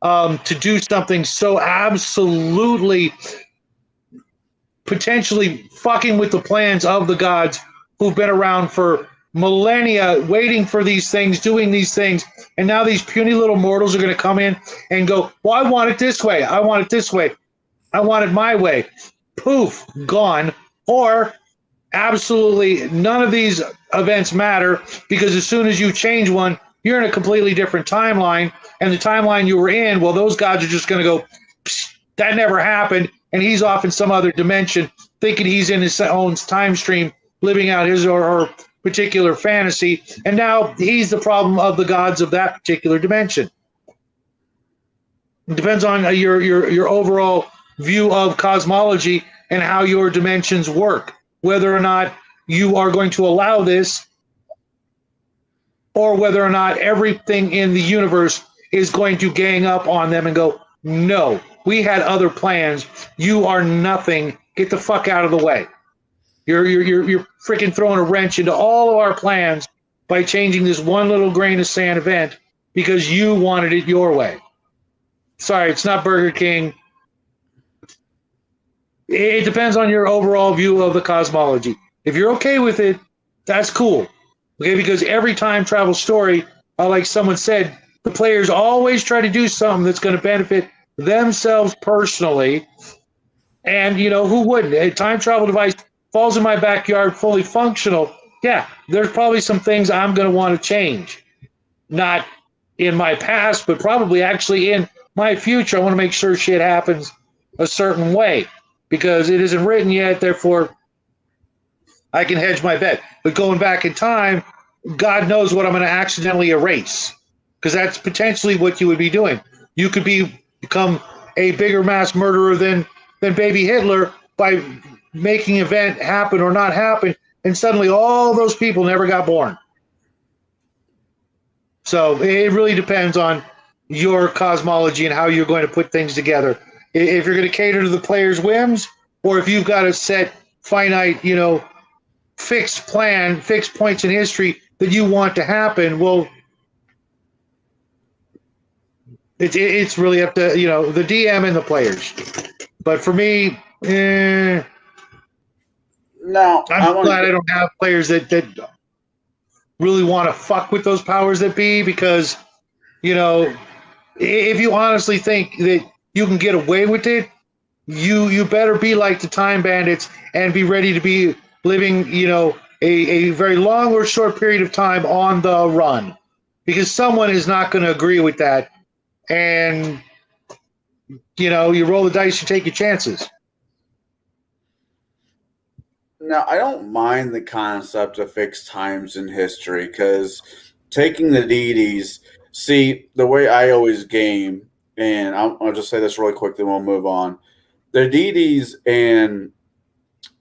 to do something so absolutely, potentially fucking with the plans of the gods who've been around for millennia, waiting for these things, doing these things, and now these puny little mortals are going to come in and go, well, I want it this way, I want it this way, I want it my way. Poof, gone. Or absolutely none of these events matter, because as soon as you change one, you're in a completely different timeline, and the timeline you were in, well, those gods are just going to go, that never happened, and he's off in some other dimension, thinking he's in his own time stream, living out his or her particular fantasy, and now he's the problem of the gods of that particular dimension. It depends on your overall view of cosmology and how your dimensions work, whether or not you are going to allow this, or whether or not everything in the universe is going to gang up on them and go, no, we had other plans, you are nothing, get the fuck out of the way. You're freaking throwing a wrench into all of our plans by changing this one little grain of sand event because you wanted it your way. Sorry, it's not Burger King. It depends on your overall view of the cosmology. If you're okay with it, that's cool. Okay, because every time travel story, like someone said, the players always try to do something that's going to benefit themselves personally. And, who wouldn't? A time travel device falls in my backyard fully functional. Yeah, there's probably some things I'm going to want to change. Not in my past, but probably actually in my future. I want to make sure shit happens a certain way because it isn't written yet. Therefore, I can hedge my bet. But going back in time, God knows what I'm going to accidentally erase, because that's potentially what you would be doing. You could become a bigger mass murderer than baby Hitler by making an event happen or not happen, and suddenly all those people never got born. So it really depends on your cosmology and how you're going to put things together. If you're going to cater to the players' whims, or if you've got a set finite, fixed plan, fixed points in history that you want to happen, well, it's really up to the DM and the players. But for me, now I'm glad I don't have players that really want to fuck with those powers that be, because if you honestly think that you can get away with it, you better be like the Time Bandits and be ready to be living a very long or short period of time on the run, because someone is not going to agree with that. And you roll the dice, you take your chances. Now, I don't mind the concept of fixed times in history, because taking the deities, see, the way I always game, and I'll just say this really quick, then we'll move on. The deities and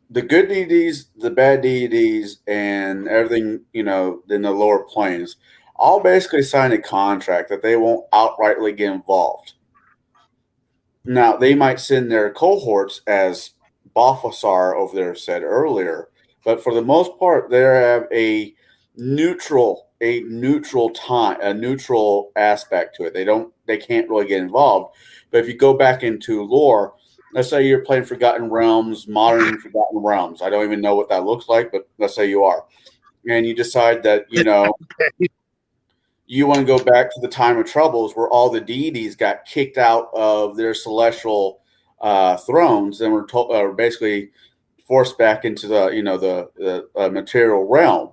the good deities, the bad deities, and everything, in the lower planes, I'll basically sign a contract that they won't outrightly get involved. Now, they might send their cohorts, as Balthasar over there said earlier, but for the most part, they have a neutral aspect to it. They can't really get involved. But if you go back into lore, let's say you're playing Forgotten Realms, modern Forgotten Realms. I don't even know what that looks like, but let's say you are, and you decide that you want to go back to the time of troubles where all the deities got kicked out of their celestial thrones and were basically forced back into the material realm.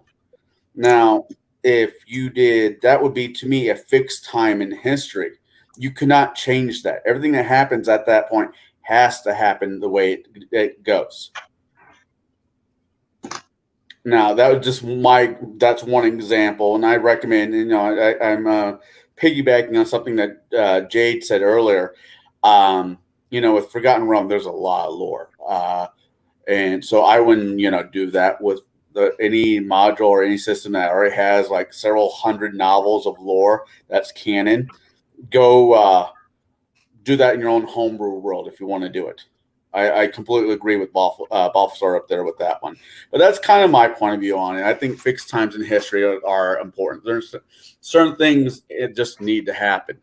Now, if you did, that would be to me a fixed time in history. You cannot change that. Everything that happens at that point has to happen the way it goes. Now, that was just that's one example, and I recommend, I'm piggybacking on something that Jade said earlier. With Forgotten Realm, there's a lot of lore. And so I wouldn't, do that with any module or any system that already has like several hundred novels of lore that's canon. Go do that in your own homebrew world if you want to do it. I completely agree with Balthasar up there with that one. But that's kind of my point of view on it. I think fixed times in history are important. There's certain things it just need to happen.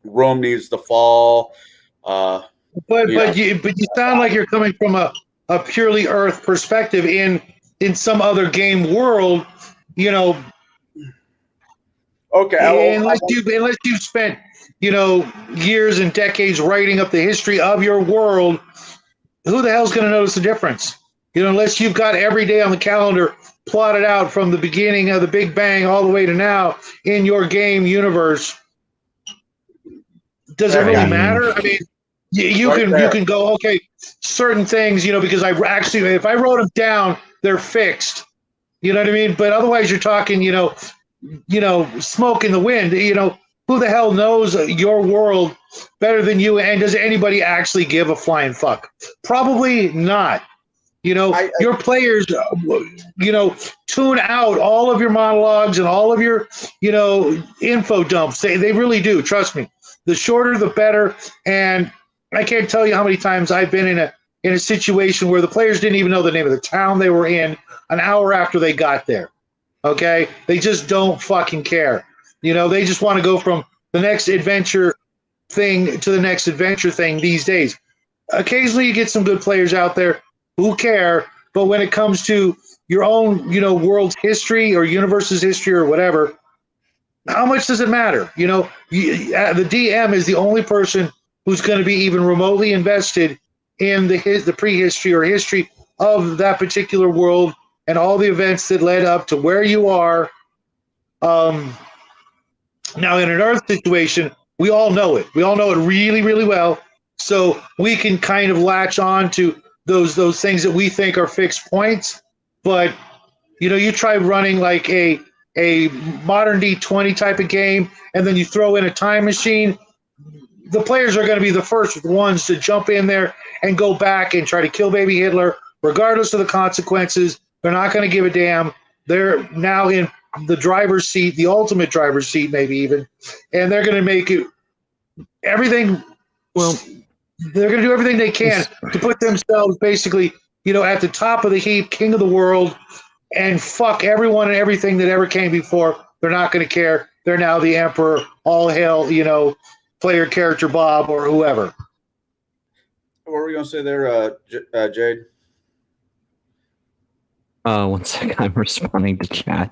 Rome needs to fall. But you sound like you're coming from a purely Earth perspective. In some other game world, Okay, unless you've spent years and decades writing up the history of your world, who the hell's going to notice the difference? Unless you've got every day on the calendar plotted out from the beginning of the Big Bang all the way to now in your game universe. Does it really matter? I mean, you can go, okay, certain things, because if I wrote them down, they're fixed. You know what I mean? But otherwise, you're talking, smoke in the wind. Who the hell knows your world better than you? And does anybody actually give a flying fuck? Probably not. Your players, tune out all of your monologues and all of your, info dumps. They really do. Trust me. The shorter, the better. And I can't tell you how many times I've been in a situation where the players didn't even know the name of the town they were in an hour after they got there. Okay? They just don't fucking care. They just want to go from the next adventure thing to the next adventure thing these days. Occasionally you get some good players out there who care, but when it comes to your own, world's history or universe's history or whatever, how much does it matter? The DM is the only person who's going to be even remotely invested in the prehistory or history of that particular world and all the events that led up to where you are. Now, in an Earth situation, we all know it. We all know it really, really well. So we can kind of latch on to those things that we think are fixed points. But, you try running like a modern D20 type of game, and then you throw in a time machine, the players are going to be the first ones to jump in there and go back and try to kill baby Hitler, regardless of the consequences. They're not going to give a damn. They're now in the driver's seat, the ultimate driver's seat, maybe even, and they're going to make it everything. Well, they're going to do everything they can to put themselves basically, at the top of the heap, king of the world, and fuck everyone and everything that ever came before. They're not going to care. They're now the emperor. All hail, player character Bob or whoever. What were we going to say there, Jade? One second, I'm responding to chat.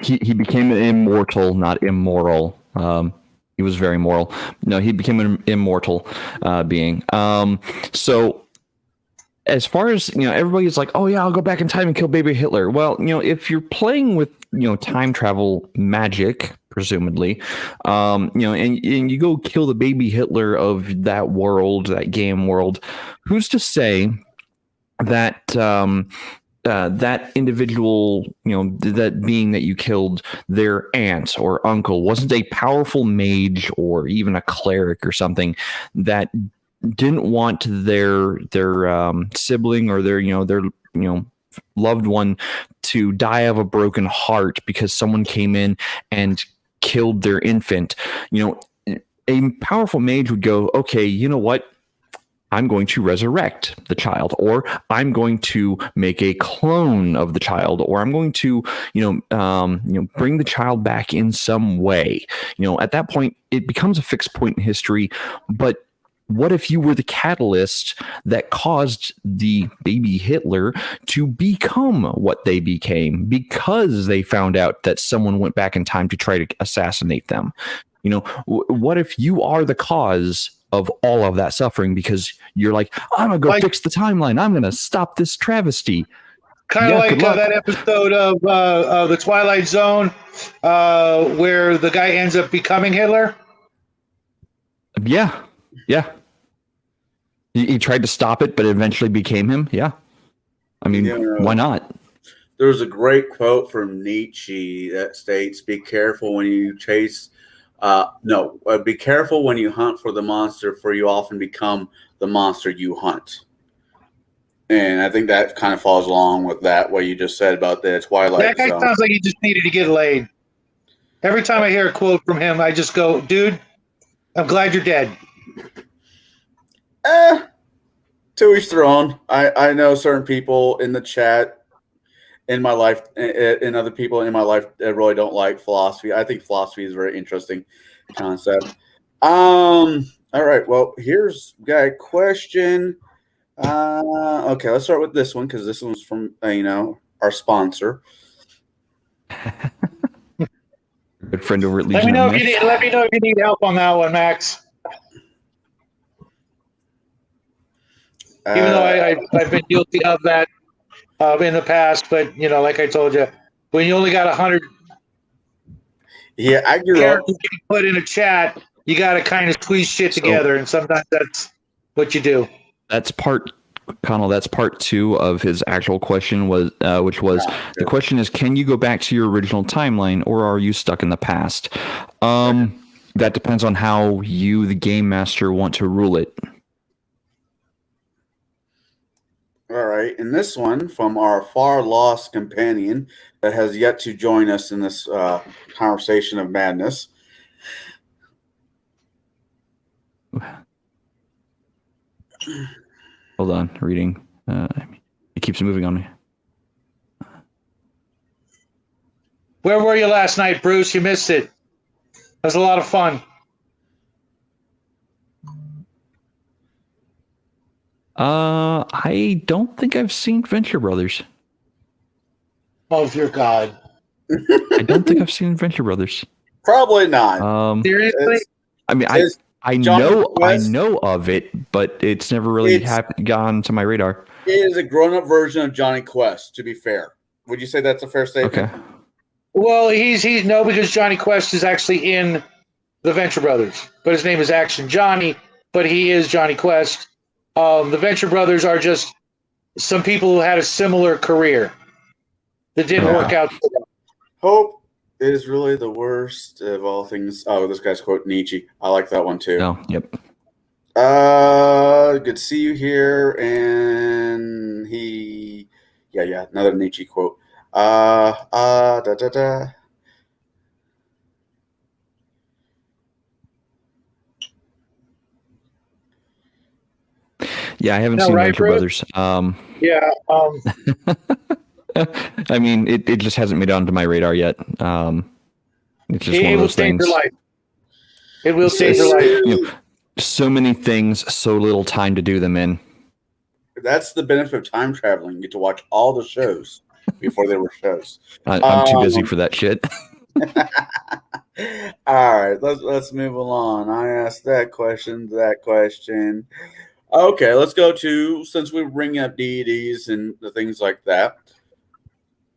He became immortal, not immoral. He was very moral. No, he became an immortal being. So as far as, everybody's like, oh yeah, I'll go back in time and kill baby Hitler. Well, if you're playing with, time travel magic, presumably, and you go kill the baby Hitler of that world, that game world, who's to say that that individual, that being that you killed, their aunt or uncle, wasn't a powerful mage or even a cleric or something that didn't want their sibling or their loved one to die of a broken heart because someone came in and killed their infant, a powerful mage would go, okay, you know what? I'm going to resurrect the child, or I'm going to make a clone of the child, or I'm going to, bring the child back in some way. At that point, it becomes a fixed point in history. But what if you were the catalyst that caused the baby Hitler to become what they became because they found out that someone went back in time to try to assassinate them? What if you are the cause of all of that suffering because you're like, I'm going to go fix the timeline. I'm going to stop this travesty. Kind of like that episode of The Twilight Zone where the guy ends up becoming Hitler. Yeah. Yeah. He tried to stop it, but it eventually became him. Yeah. I mean, why not? There's a great quote from Nietzsche that states, be careful when you chase be careful when you hunt for the monster, for you often become the monster you hunt. And I think that kind of falls along with that, what you just said about the Twilight Zone. That guy sounds like he just needed to get laid. Every time I hear a quote from him, I just go, dude, I'm glad you're dead. To each their own. I know certain people in the chat, in my life, and other people in my life that really don't like philosophy. I think philosophy is a very interesting concept. All right. Well, here's got a question. Okay, let's start with this one because this one's from our sponsor. Good friend over at Legion. Let me know if you need help on that one, Max. Even though I've been guilty of that in the past, but like I told you, when you only got 100 characters you put in a chat, you got to kind of squeeze shit together, and sometimes that's what you do. That's part, Connell. That's part 2 of his actual question, which was the question is, can you go back to your original timeline, or are you stuck in the past? That depends on how you, the game master, want to rule it. All right, and this one from our far lost companion that has yet to join us in this conversation of madness. Hold on, reading. It keeps moving on me. Where were you last night, Bruce? You missed it. It was a lot of fun. I don't think I've seen Venture Brothers. Oh, dear God. I don't think I've seen Venture Brothers. Probably not. Seriously? I mean, I know of it, but it's never really gone to my radar. It is a grown-up version of Johnny Quest, to be fair. Would you say that's a fair statement? Okay. Well, he's no, because Johnny Quest is actually in the Venture Brothers, but his name is Action Johnny, but he is Johnny Quest. The Venture Brothers are just some people who had a similar career that didn't work out. Hope is really the worst of all things. Oh, this guy's quote Nietzsche. I like that one too. Oh, yep. Good to see you here. And another Nietzsche quote. Yeah, I haven't seen Venture Brothers. I mean, it just hasn't made it onto my radar yet. It's just one of those things. It will save your life. So many things, so little time to do them in. That's the benefit of time traveling. You get to watch all the shows before they were shows. I'm too busy for that shit. All right, let's move along. I asked that question. Okay, let's go to, since we bring up deities and the things like that,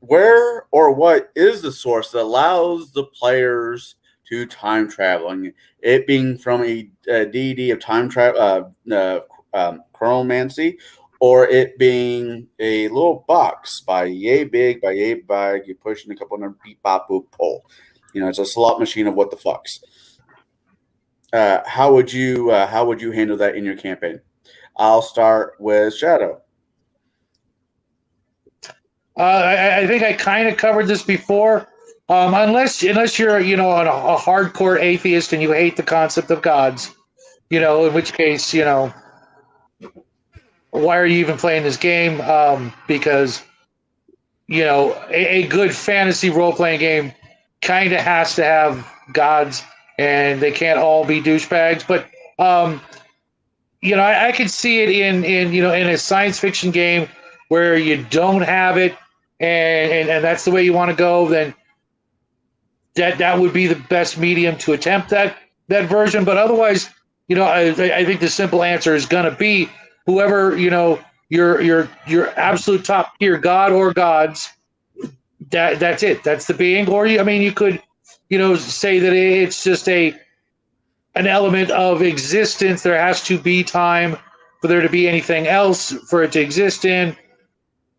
where or what is the source that allows the players to time traveling? It being from a deity of time travel, chronomancy, or it being a little box by yay big, you're pushing a couple of beep bop boop pull. It's a slot machine of what the fucks. How would you handle that in your campaign? I'll start with Shadow. I think I kind of covered this before. Unless you're a hardcore atheist and you hate the concept of gods, in which case why are you even playing this game? Because a good fantasy role playing game kind of has to have gods, and they can't all be douchebags. But I could see it in a science fiction game where you don't have it, and that's the way you want to go. Then that would be the best medium to attempt that version. But otherwise, I think the simple answer is going to be whoever your absolute top tier god or gods. That's it. That's the being. Or you could say that it's just an element of existence. There has to be time for there to be anything else for it to exist in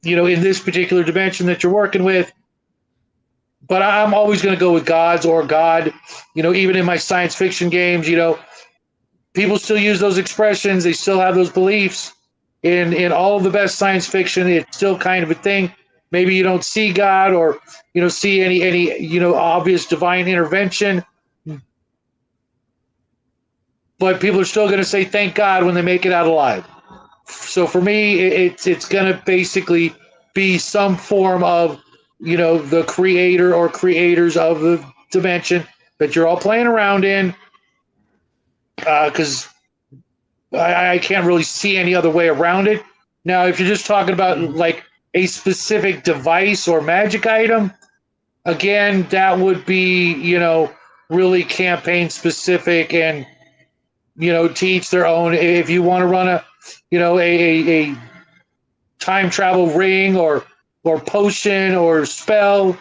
this particular dimension that you're working with. But I'm always going to go with gods or God. Even in my science fiction games, people still use those expressions. They still have those beliefs. In all of the best science fiction, it's still kind of a thing. Maybe you don't see God or see any obvious divine intervention, but people are still going to say thank God when they make it out alive. So for me, it's going to basically be some form of the creator or creators of the dimension that you're all playing around in, because I can't really see any other way around it. Now, if you're just talking about like a specific device or magic item, again, that would be really campaign specific, and to each their own. If you want to run a time travel ring or potion or spell,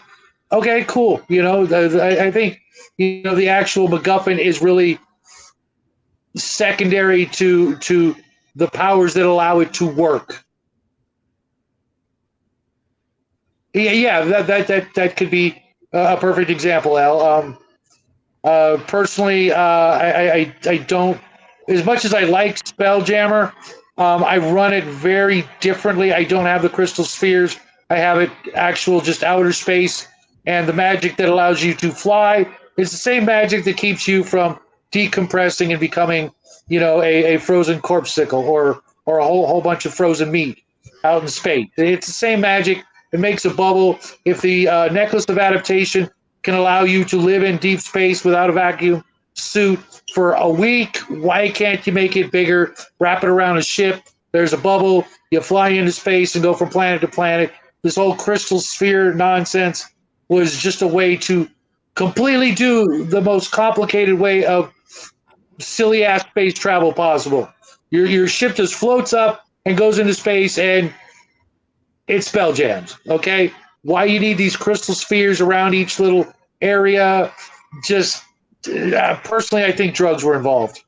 okay, cool. I think the actual MacGuffin is really secondary to the powers that allow it to work. Yeah, that could be a perfect example, Al. Personally, I don't, as much as I like Spelljammer, I run it very differently. I don't have the crystal spheres. I have it actual just outer space, and the magic that allows you to fly is the same magic that keeps you from decompressing and becoming, a frozen corpsicle or a whole bunch of frozen meat out in space. It's the same magic. It makes a bubble. If the necklace of adaptation can allow you to live in deep space without a vacuum suit for a week, why can't you make it bigger, wrap it around a ship, there's a bubble, you fly into space and go from planet to planet. This whole crystal sphere nonsense was just a way to completely do the most complicated way of silly ass space travel possible. Your ship just floats up and goes into space, and it spell jams. Okay, why you need these crystal spheres around each little area? Just personally, I think drugs were involved.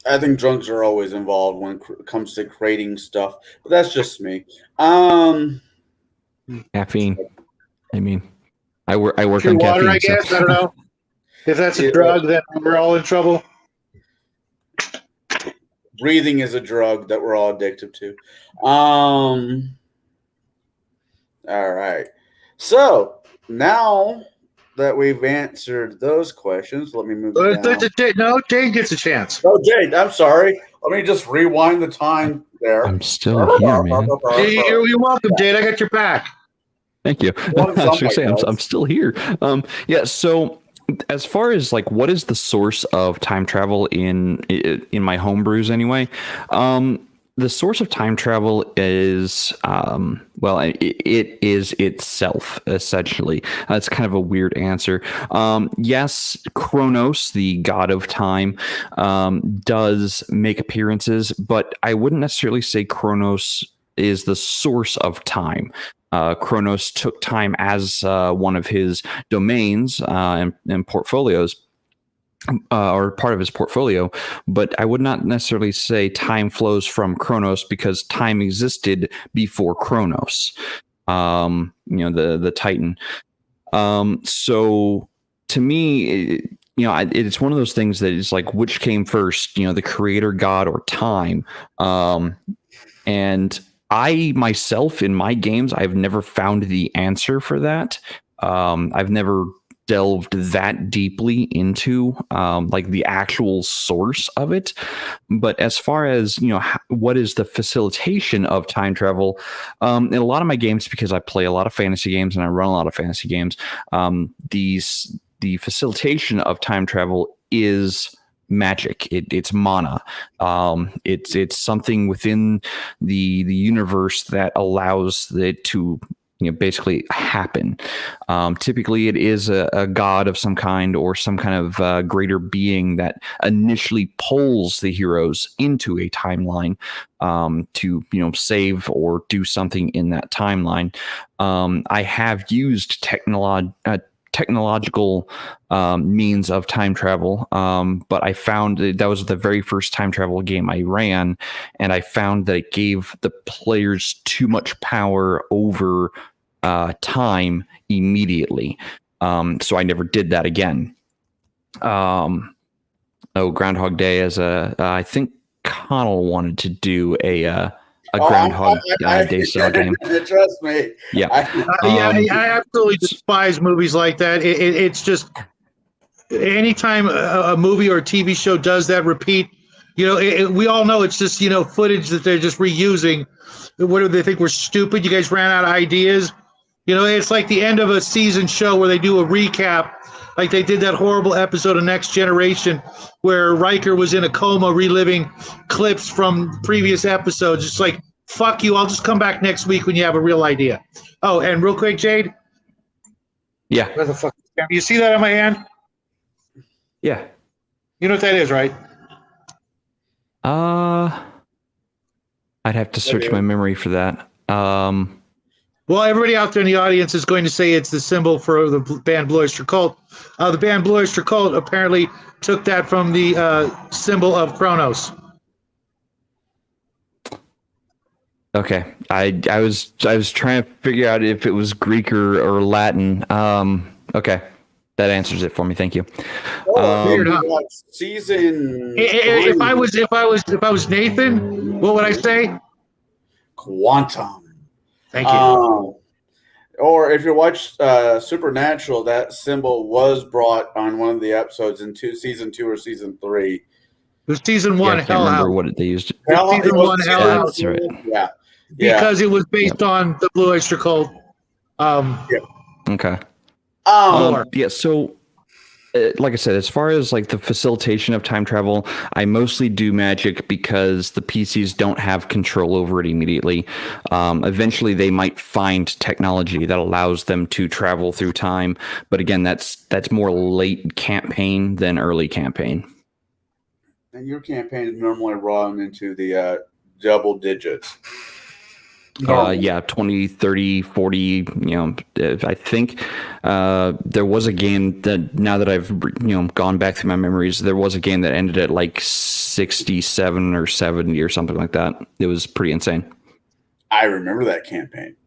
I think drugs are always involved when it comes to creating stuff, but that's just me. Caffeine. I mean, I work Pure on water, caffeine. I guess. I don't know. If that's a drug, then we're all in trouble. Breathing is a drug that we're all addicted to. All right. So now that we've answered those questions, let me move down. No, Jade gets a chance. Oh, Jade, I'm sorry. Let me just rewind the time there. I'm still here, man. You're welcome, Jade. I got your back. Thank you. I was going to say, I'm still here. Yeah, so as far as like what is the source of time travel in my homebrews anyway, the source of time travel is it is itself, essentially. It's kind of a weird answer. Yes, Kronos, the god of time, does make appearances, but I wouldn't necessarily say Kronos is the source of time. Kronos took time as one of his domains and portfolios, or part of his portfolio, but I would not necessarily say time flows from Kronos, because time existed before Kronos, the Titan. So to me, it's one of those things that is like, which came first, the creator god or time? And I myself in my games, I've never found the answer for that. I've never delved that deeply into like the actual source of it. But as far as what is the facilitation of time travel, in a lot of my games, because I play a lot of fantasy games and I run a lot of fantasy games, the facilitation of time travel is magic. It's mana. It's something within the universe that allows it to basically happen. Typically, it is a god of some kind or some kind of greater being that initially pulls the heroes into a timeline to save or do something in that timeline. I have used technological means of time travel, but I found that was the very first time travel game I ran, and I found that it gave the players too much power over time immediately, so I never did that again. Groundhog Day as I think Connell wanted to do a Groundhog Day style game. Trust me. Yeah. I absolutely despise movies like that. It's just anytime a movie or a TV show does that repeat, we all know it's just footage that they're just reusing. What do they think, we're stupid? You guys ran out of ideas. It's like the end of a season show where they do a recap, like they did that horrible episode of Next Generation where Riker was in a coma reliving clips from previous episodes. It's like, fuck you, I'll just come back next week when you have a real idea. Oh, and real quick, Jade. Yeah. Where the fuck? You see that on my hand? Yeah. You know what that is, right? I'd have to search my memory for that. Well, everybody out there in the audience is going to say it's the symbol for the band Blue Oyster Cult. The band Blue Oyster Cult apparently took that from the symbol of Kronos. Okay, I was trying to figure out if it was Greek or Latin. Okay, that answers it for me. Thank you. Season. If I was Nathan, what would I say? Quantum. Thank you. Or if you watch Supernatural, that symbol was brought on one of the episodes in season 2 or season 3. It was season 1. I can't remember what they used. Season 1, Hell Out. That's right. Yeah. Because it was based on the Blue Oyster Cult. Okay. Yeah. So, like I said, as far as like the facilitation of time travel, I mostly do magic because the PCs don't have control over it immediately. Eventually, they might find technology that allows them to travel through time, but again, that's more late campaign than early campaign. And your campaign is normally run into the double digits. Yeah, 20, 30, 40, I think there was a game that, now that I've gone back through my memories, there was a game that ended at like 67 or 70 or something like that. It was pretty insane. I remember that campaign.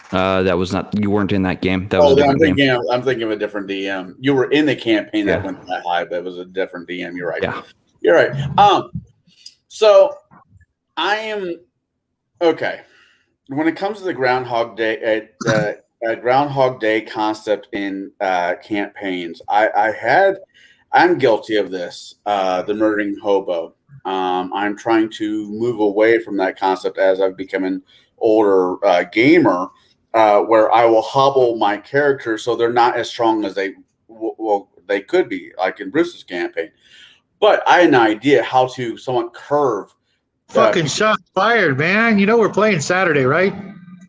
That was not, you weren't in that game. That was I'm thinking of a different DM. You were in the campaign that went that high, but it was a different DM. You're right. Yeah. You're right. So I am okay. When it comes to the Groundhog Day, Groundhog Day concept in campaigns, I'm guilty of this. The murdering hobo. I'm trying to move away from that concept as I've become an older gamer, where I will hobble my characters so they're not as strong as they could be, like in Bruce's campaign. But I had an idea how to somewhat curve. Fucking shots fired, man. We're playing Saturday, right?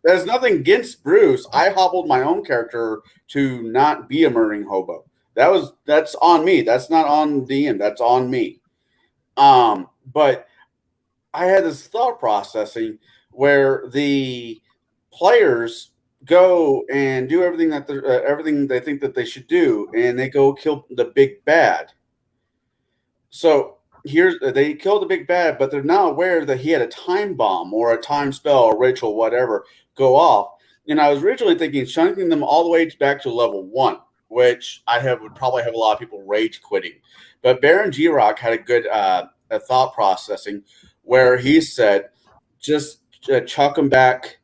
There's nothing against Bruce. I hobbled my own character to not be a murdering hobo. That's on me. That's not on DM. That's on me. But I had this thought processing where the players go and do everything everything they think that they should do, and they go kill the big bad. So they kill the big bad, but they're not aware that he had a time bomb or a time spell or ritual, whatever, go off. And I was originally thinking chunking them all the way back to level 1, which would probably have a lot of people rage quitting. But Baron G-Rock had a good thought processing where he said, just chuck them back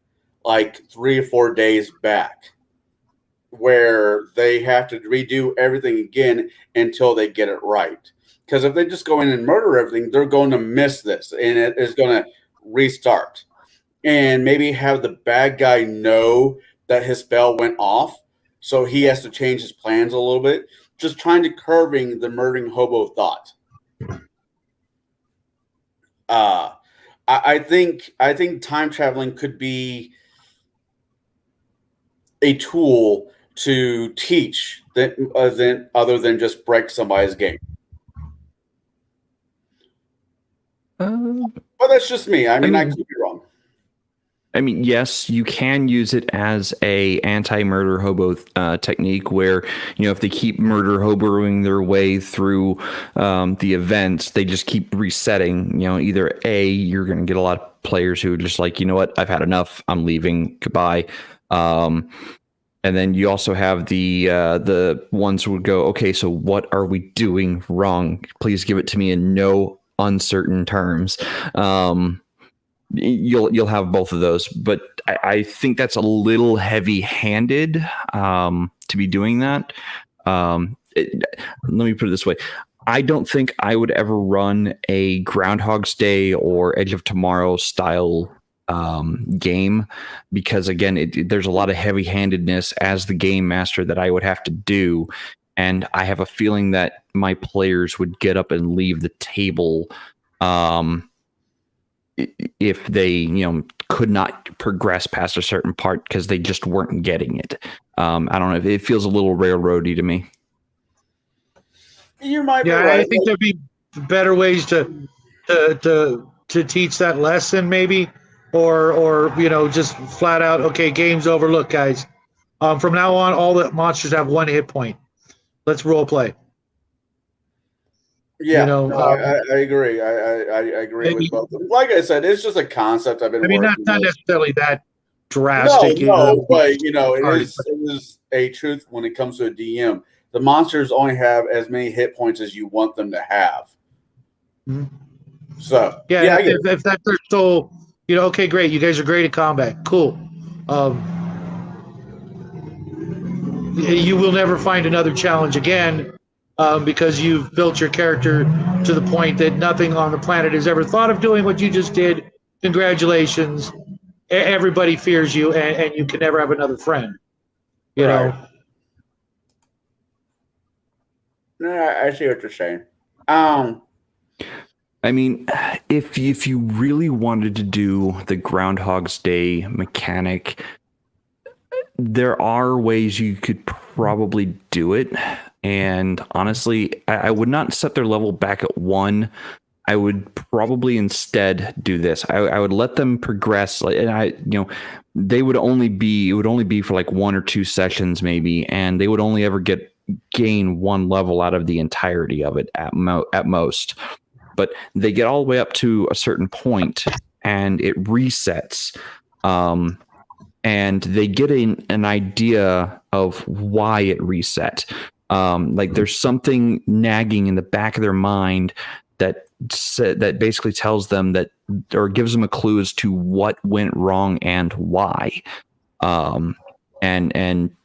like 3 or 4 days back, where they have to redo everything again until they get it right. Because if they just go in and murder everything, they're going to miss this, and it is going to restart. And maybe have the bad guy know that his spell went off, so he has to change his plans a little bit. Just trying to curbing the murdering hobo thought. I think time traveling could be a tool to teach that other than just break somebody's game. But that's just me. I mean, I could be wrong. I mean, yes, you can use it as a anti-murder hobo technique where, if they keep murder hoboing their way through the events, they just keep resetting. Either A, you're going to get a lot of players who are just like, you know what, I've had enough, I'm leaving, goodbye. And then you also have the ones who would go, okay, so what are we doing wrong? Please give it to me in no uncertain terms. You'll have both of those, but I think that's a little heavy-handed to be doing that. Let me put it this way. I don't think I would ever run a Groundhog's Day or Edge of Tomorrow style game, because again, there's a lot of heavy-handedness as the game master that I would have to do, and I have a feeling that my players would get up and leave the table if they could not progress past a certain part because they just weren't getting it. I don't know, it feels a little railroady to me. You might be right. I think there'd be better ways to teach that lesson, maybe, or just flat out, okay, game's over. Look, guys, from now on, all the monsters have 1 hit point. Let's role play. Yeah, I agree. I agree with both of them. Like I said, it's just a concept I've been working not with. necessarily that drastic. No, but it is a truth when it comes to a DM. The monsters only have as many hit points as you want them to have. Mm-hmm. So if that's their soul, okay, great. You guys are great at combat. Cool. You will never find another challenge again. Because you've built your character to the point that nothing on the planet has ever thought of doing what you just did. Congratulations. Everybody fears you, and you can never have another friend. You know? No, I see what you're saying. I mean, if you really wanted to do the Groundhog's Day mechanic, there are ways you could probably do it. And honestly, I would not set their level back at 1. I would probably instead do this. I would let them progress, and they would only be for like 1 or 2 sessions maybe, and they would only ever gain 1 level out of the entirety of it at most. But they get all the way up to a certain point, and it resets. And they get an idea of why it reset. Like there's something nagging in the back of their mind that basically tells them that, or gives them a clue as to what went wrong and why. And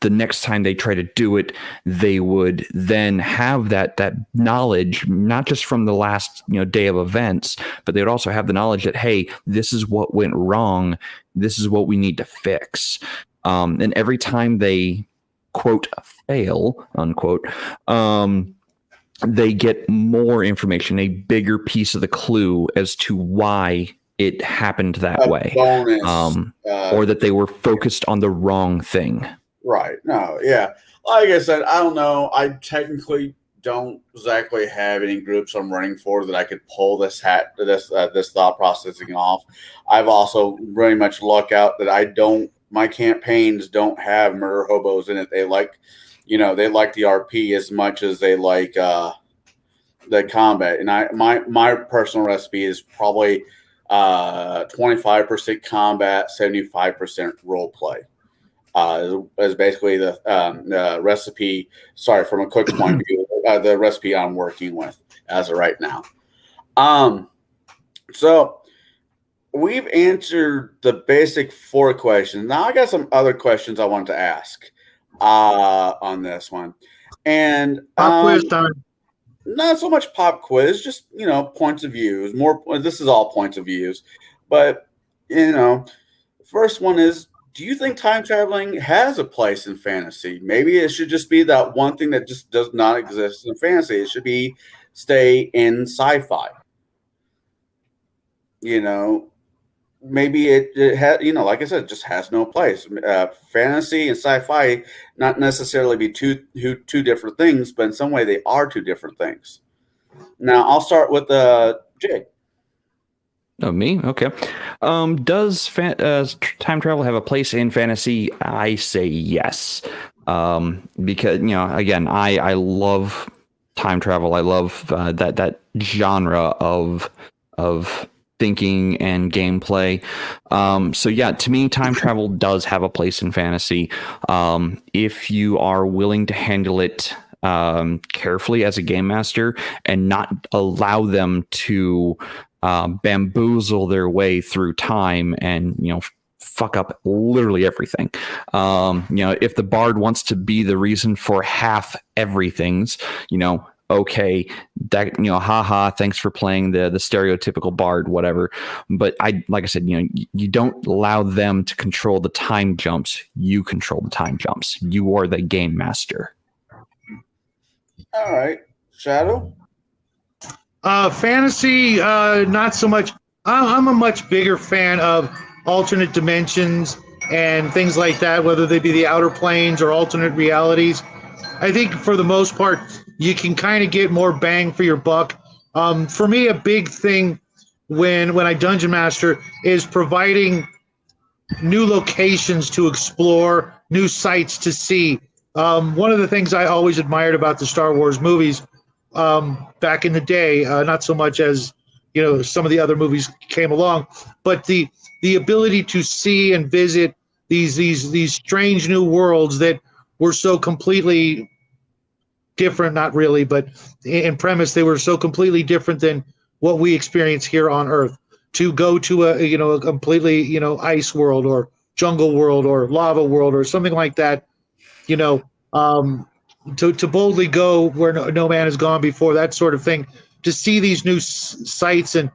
the next time they try to do it, they would then have that knowledge, not just from the last day of events, but they would also have the knowledge that, hey, this is what went wrong. This is what we need to fix. And every time they, quote, fail, unquote, they get more information, a bigger piece of the clue as to why it happened that way. Or that they were focused on the wrong thing. Right. No, yeah. Like I said, I don't know. I technically don't exactly have any groups I'm running for that I could pull this thought processing off. I've also very much lucked out that my campaigns don't have murder hobos in it. They like the RP as much as they like the combat. And my personal recipe is probably 25% combat, 75% role play. Is basically the recipe. Sorry, from a cook's point of view, the recipe I'm working with as of right now. So we've answered the basic 4 questions. Now I got some other questions I wanted to ask on this one. And Pop quiz time. not so much pop quiz, just points of views. More, this is all points of views, but first one is: do you think time traveling has a place in fantasy? Maybe it should just be that one thing that just does not exist in fantasy. It should stay in sci-fi. Maybe it has, like I said, it just has no place. Fantasy and sci-fi not necessarily be two different things, but in some way they are two different things. Now I'll start with Jake. Oh, me? Okay. Does time travel have a place in fantasy? I say yes. Because again, I love time travel. I love that genre of thinking and gameplay. So yeah, to me, time travel does have a place in fantasy. If you are willing to handle it carefully as a game master and not allow them to bamboozle their way through time and fuck up literally everything. If the bard wants to be the reason for half everything's, okay, that haha, thanks for playing the stereotypical bard, whatever. But like I said, you don't allow them to control the time jumps. You control the time jumps. You are the game master. All right, Shadow. Fantasy, not so much. I'm a much bigger fan of alternate dimensions and things like that, whether they be the outer planes or alternate realities. I think for the most part, you can kind of get more bang for your buck. For me, a big thing when I dungeon master is providing new locations to explore, new sights to see. One of the things I always admired about the Star Wars movies back in the day, not so much as some of the other movies came along, but the ability to see and visit these strange new worlds that were so completely different, not really, but in premise they were so completely different than what we experience here on Earth. To go to a completely ice world or jungle world or lava world or something like that, to boldly go where no man has gone before, that sort of thing, to see these new sights and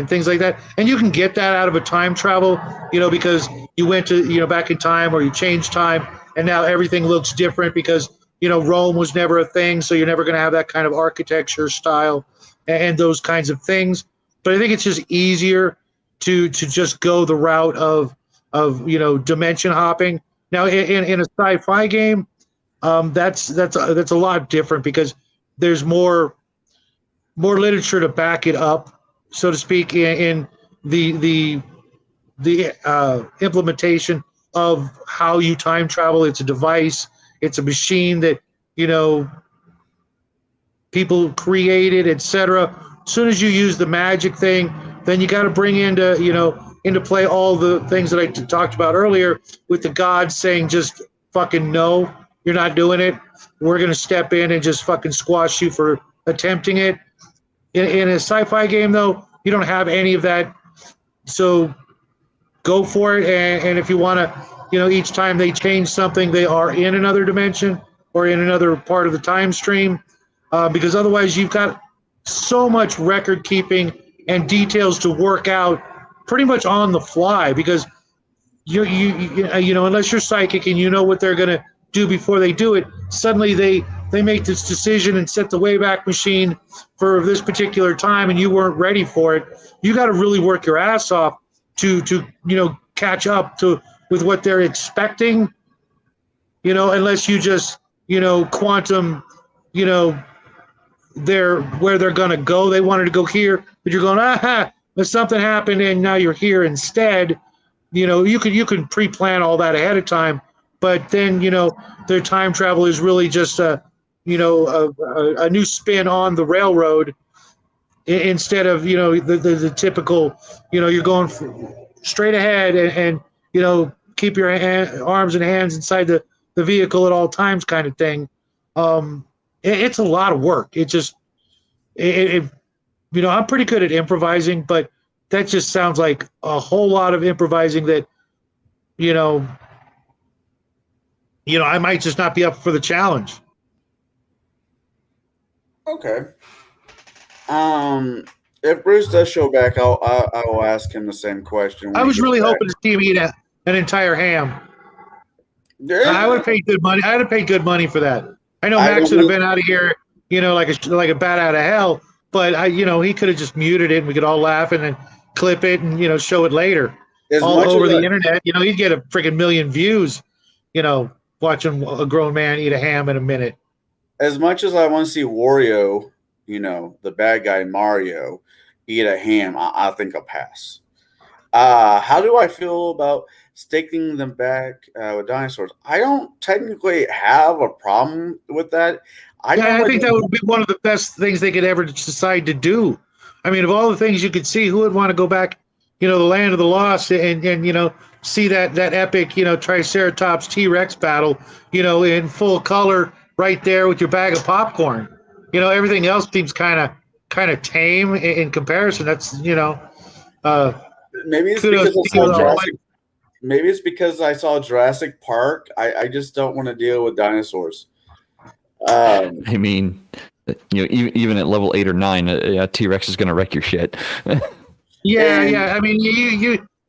things like that. And you can get that out of a time travel, because you went to back in time, or you changed time, and now everything looks different because Rome was never a thing, so you're never going to have that kind of architecture style and those kinds of things. But I think it's just easier to just go the route of dimension hopping. Now in a sci-fi game, that's a lot different because there's more literature to back it up, so to speak, in the implementation of how you time travel. It's a device. It's a machine that people created, etc. As soon as you use the magic thing, then you got to bring into play all the things that I talked about earlier, with the gods saying just fucking no, you're not doing it. We're gonna step in and just fucking squash you for attempting it. In a sci-fi game, though, you don't have any of that. So go for it, and if you want to, each time they change something, they are in another dimension or in another part of the time stream, because otherwise you've got so much record keeping and details to work out pretty much on the fly, because you unless you're psychic and you know what they're going to do before they do it, suddenly they make this decision and set the Wayback Machine for this particular time, and you weren't ready for it. You got to really work your ass off to catch up with what they're expecting, unless you just quantum they're where they're going to go. They wanted to go here, but you're going, but something happened and now you're here instead. You can pre-plan all that ahead of time, but then their time travel is really just a new spin on the railroad, instead of the typical you're going straight ahead and keep your arms and hands inside the vehicle at all times kind of thing. It's a lot of work. I'm pretty good at improvising, but that just sounds like a whole lot of improvising that, you know, I might just not be up for the challenge. Okay. If Bruce does show back, I will ask him the same question when I he was gets really back. hoping to see him eat an entire ham. I would have paid good money. I'd have paid good money for that. I know Max would have been out of here, like a bat out of hell. But he could have just muted it, and we could all laugh and then clip it and show it later all over the internet. He'd get a freaking million views. Watching a grown man eat a ham in a minute. As much as I want to see Wario, the bad guy Mario, eat a ham, I think I'll pass. How do I feel about staking them back with dinosaurs? I don't technically have a problem with that. I think that would be one of the best things they could ever decide to do. I mean, of all the things you could see, who would want to go back, the land of the lost and see that epic, Triceratops T-Rex battle, in full color right there with your bag of popcorn. Everything else seems kind of tame in comparison. That's maybe it's because I saw Jurassic. Maybe it's because I saw Jurassic Park. I just don't want to deal with dinosaurs. I mean, even at level 8 or 9, a T-Rex is going to wreck your shit. Yeah. I mean,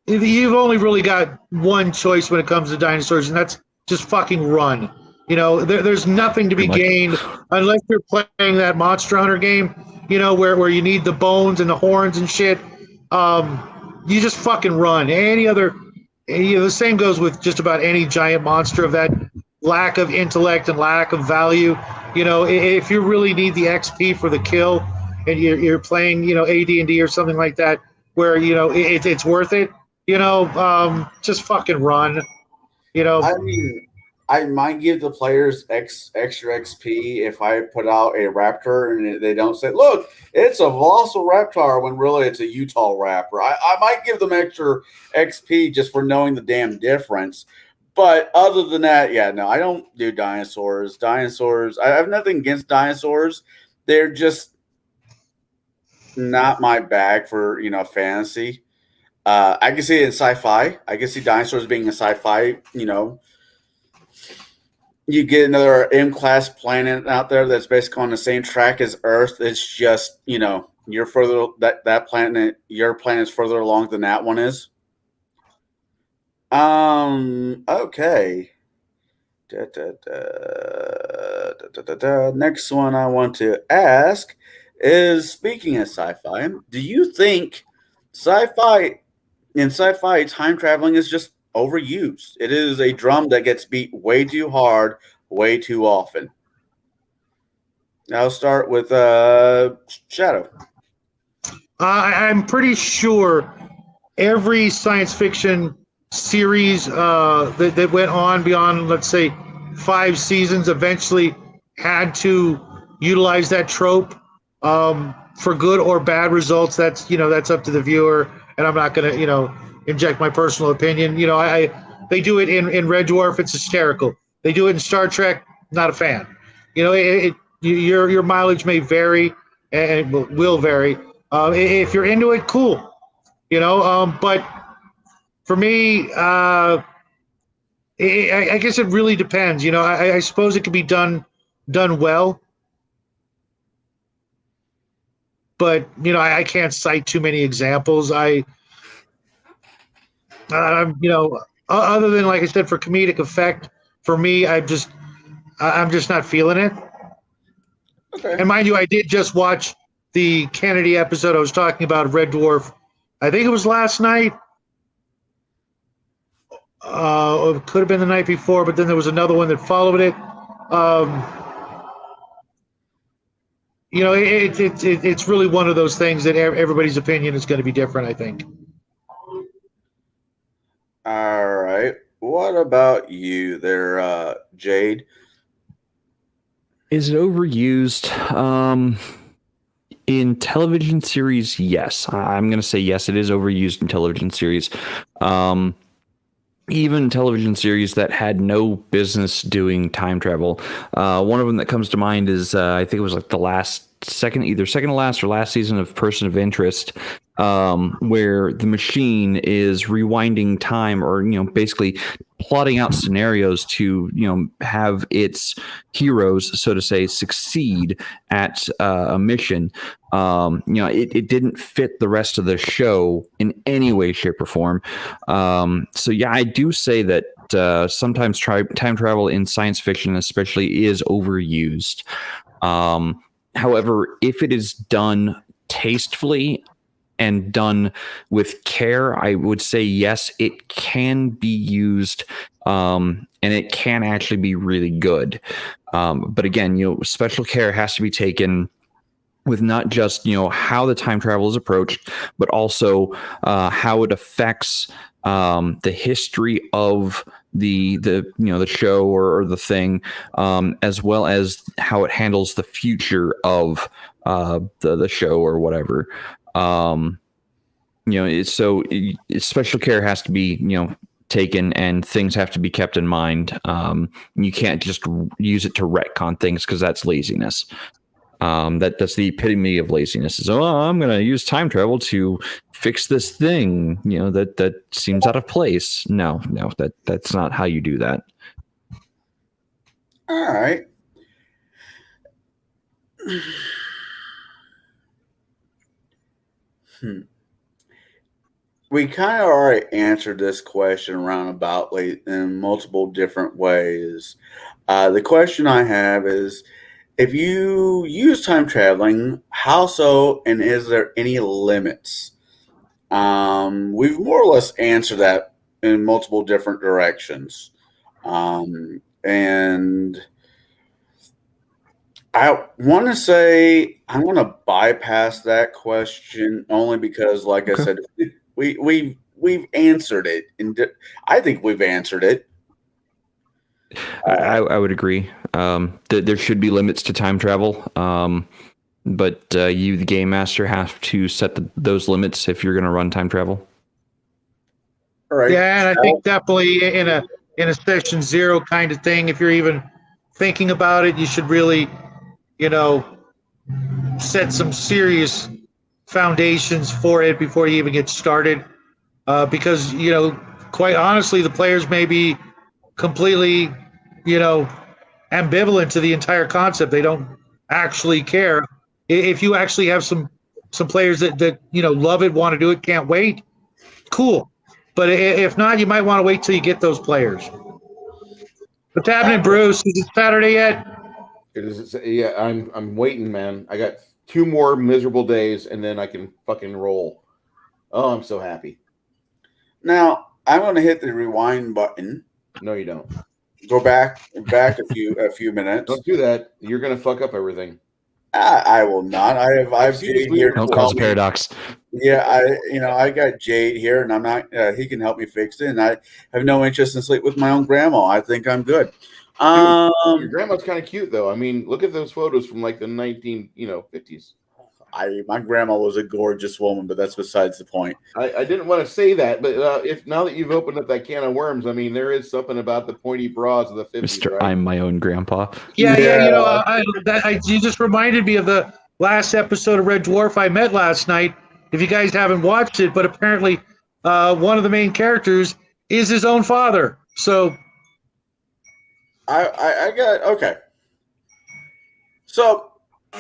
you've only really got one choice when it comes to dinosaurs, and that's just fucking run. There's nothing to be gained unless you're playing that Monster Hunter game, where you need the bones and the horns and shit. You just fucking run. The same goes with just about any giant monster of that lack of intellect and lack of value. If you really need the XP for the kill and you're playing, AD&D or something like that, where, it's worth it, just fucking run, I mean, I might give the players extra XP if I put out a raptor and they don't say, look, it's a velociraptor when really it's a Utah raptor. I might give them extra XP just for knowing the damn difference. But other than that, yeah, no, I don't do dinosaurs. Dinosaurs, I have nothing against dinosaurs. They're just not my bag for, fantasy. I can see it in sci-fi. I can see dinosaurs being a sci-fi, You get another M-class planet out there that's basically on the same track as Earth. It's just, you're further, that planet, your planet's further along than that one is. Okay. Next one I want to ask is, speaking of sci-fi, do you think sci-fi time traveling is just overused? It is a drum that gets beat way too hard, way too often. I'll start with Shadow. I'm pretty sure every science fiction series that went on beyond, let's say, 5 seasons eventually had to utilize that trope for good or bad results. That's up to the viewer, and I'm not going to inject my personal opinion. They do it in Red Dwarf, it's hysterical. They do it in Star Trek, not a fan. Your mileage may vary and will vary. If you're into it, cool. But for me, I guess it really depends. I suppose it can be done well, but I can't cite too many examples. Other than, like I said, for comedic effect, for me, I'm just not feeling it. Okay. And mind you, I did just watch the Kennedy episode I was talking about, Red Dwarf. I think it was last night. It could have been the night before, but then there was another one that followed it. It's really one of those things that everybody's opinion is going to be different, I think. All right. What about you there, Jade? Is it overused? In television series, yes. I'm going to say yes, it is overused in television series. Even television series that had no business doing time travel. One of them that comes to mind is, I think it was like the second to last or last season of Person of Interest. where the machine is rewinding time, or basically plotting out scenarios to have its heroes, so to say, succeed at a mission. It didn't fit the rest of the show in any way, shape, or form. So yeah, I do say that sometimes time travel in science fiction especially is overused. However, if it is done tastefully and done with care, I would say yes, it can be used, and it can actually be really good. But again, special care has to be taken with not just how the time travel is approached, but also how it affects the history of the show or the thing, as well as how it handles the future of the show or whatever. Special care has to be taken, and things have to be kept in mind. You can't just use it to retcon things, because that's laziness. That's the epitome of laziness. Is, I'm going to use time travel to fix this thing. That seems out of place. No, that's not how you do that. All right. We kind of already answered this question roundaboutly in multiple different ways. The question I have is, if you use time traveling, how so, and is there any limits? We've more or less answered that in multiple different directions. And I want to say I'm going to bypass that question only because, like I said, we've answered it, and I think we've answered it. I would agree. There should be limits to time travel, but you, the game master, have to set those limits if you're going to run time travel. All right. Yeah, and I think definitely in a session zero kind of thing, if you're even thinking about it, you should really, set some serious foundations for it before you even get started. Because, quite honestly, the players may be completely, ambivalent to the entire concept. They don't actually care. If you actually have some players that love it, want to do it, can't wait, cool. But if not, you might want to wait till you get those players. What's happening, Bruce? Is it Saturday yet? It is. Yeah, I'm waiting, man. I got 2 more miserable days, and then I can fucking roll. Oh, I'm so happy. Now I'm going to hit the rewind button. No, you don't. Go back a few minutes. Don't do that. You're gonna fuck up everything. I will not. I've Jade here. Don't cause a paradox. Yeah, I got Jade here, and I'm not. He can help me fix it, and I have no interest in sleep with my own grandma. I think I'm good. Your grandma's kind of cute, though. I mean, look at those photos from like the 1950s. My grandma was a gorgeous woman, but that's besides the point. I didn't want to say that, but if now that you've opened up that can of worms, I mean, there is something about the pointy bras of the 50s. Mr. Right? I'm my own grandpa. Yeah. You just reminded me of the last episode of Red Dwarf I met last night. If you guys haven't watched it, but apparently one of the main characters is his own father. So I got okay. So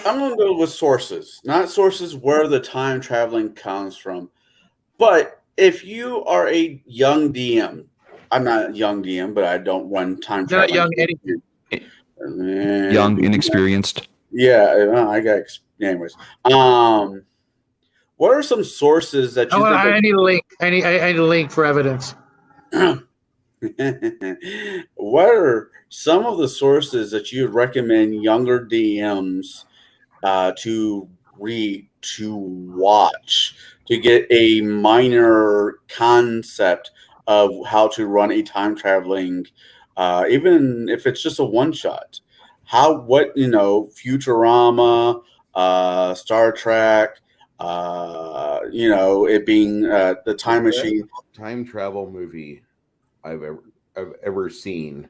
I'm going to go with sources, not sources where the time traveling comes from. But if you are a young DM, I'm not a young DM, but I don't run time traveling. Not young, anything. Young, inexperienced. Yeah, I got anyways. What are some sources that you think? I need a link. I need a link for evidence. What are some of the sources that you would recommend younger DMs to read, to watch, to get a minor concept of how to run a time traveling, even if it's just a one shot? Futurama, Star Trek, it being the Time Machine. Time travel movie I've ever seen.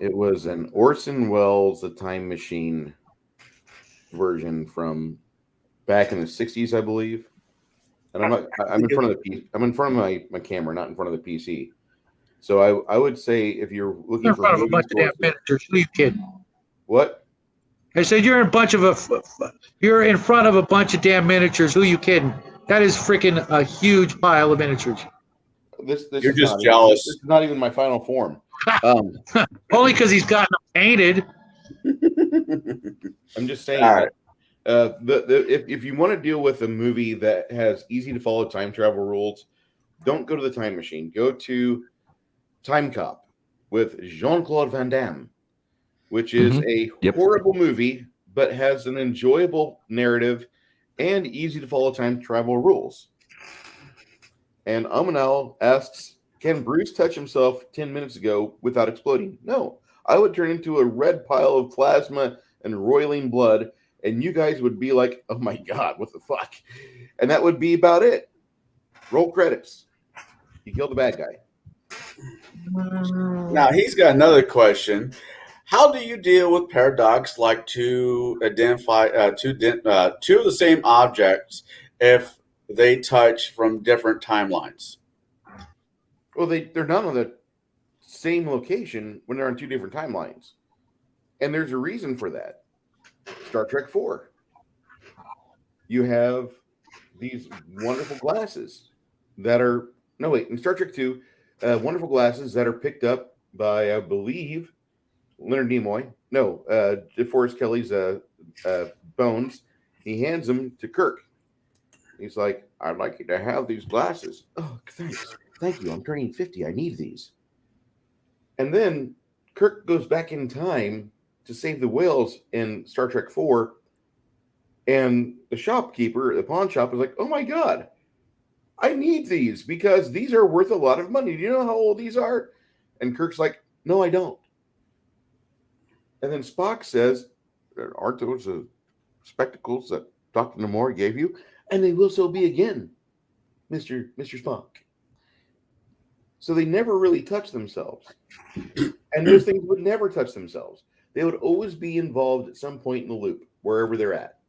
It was an Orson Welles, The Time Machine version from back in the 60s, I believe. And I'm in front of my camera, not in front of the PC. So I would say if you're looking You're in for front of a movie bunch of damn sources, miniatures. Who are you kidding? what? I said you're you're in front of a bunch of damn miniatures. Who are you kidding? That is freaking a huge pile of miniatures. This You're is just not jealous. This is not even my final form. Only because he's gotten them painted. I'm just saying. All right. If you want to deal with a movie that has easy to follow time travel rules, don't go to the Time Machine. Go to Time Cop with Jean-Claude Van Damme, which is a horrible movie, but has an enjoyable narrative and easy to follow time travel rules. And Amanal asks, can Bruce touch himself 10 minutes ago without exploding? No. I would turn into a red pile of plasma and roiling blood, and you guys would be like, oh my God, what the fuck? And that would be about it. Roll credits. You killed the bad guy. Now, he's got another question. How do you deal with paradox like to identify two of the same objects if they touch from different timelines? Well, they're not on the same location when they're on two different timelines. And there's a reason for that. Star Trek 4. You have these wonderful glasses that are in Star Trek 2, wonderful glasses that are picked up by, I believe, Leonard Nimoy. No, DeForest Kelly's bones. He hands them to Kirk. He's like, I'd like you to have these glasses. Oh, thanks. Thank you. I'm turning 50. I need these. And then Kirk goes back in time to save the whales in Star Trek 4. And the shopkeeper, the pawn shop, is like, oh my God, I need these because these are worth a lot of money. Do you know how old these are? And Kirk's like, no, I don't. And then Spock says, aren't those the spectacles that Dr. Namor gave you? And they will so be again, Mr. Spock. So they never really touch themselves. And those things would never touch themselves. They would always be involved at some point in the loop, wherever they're at.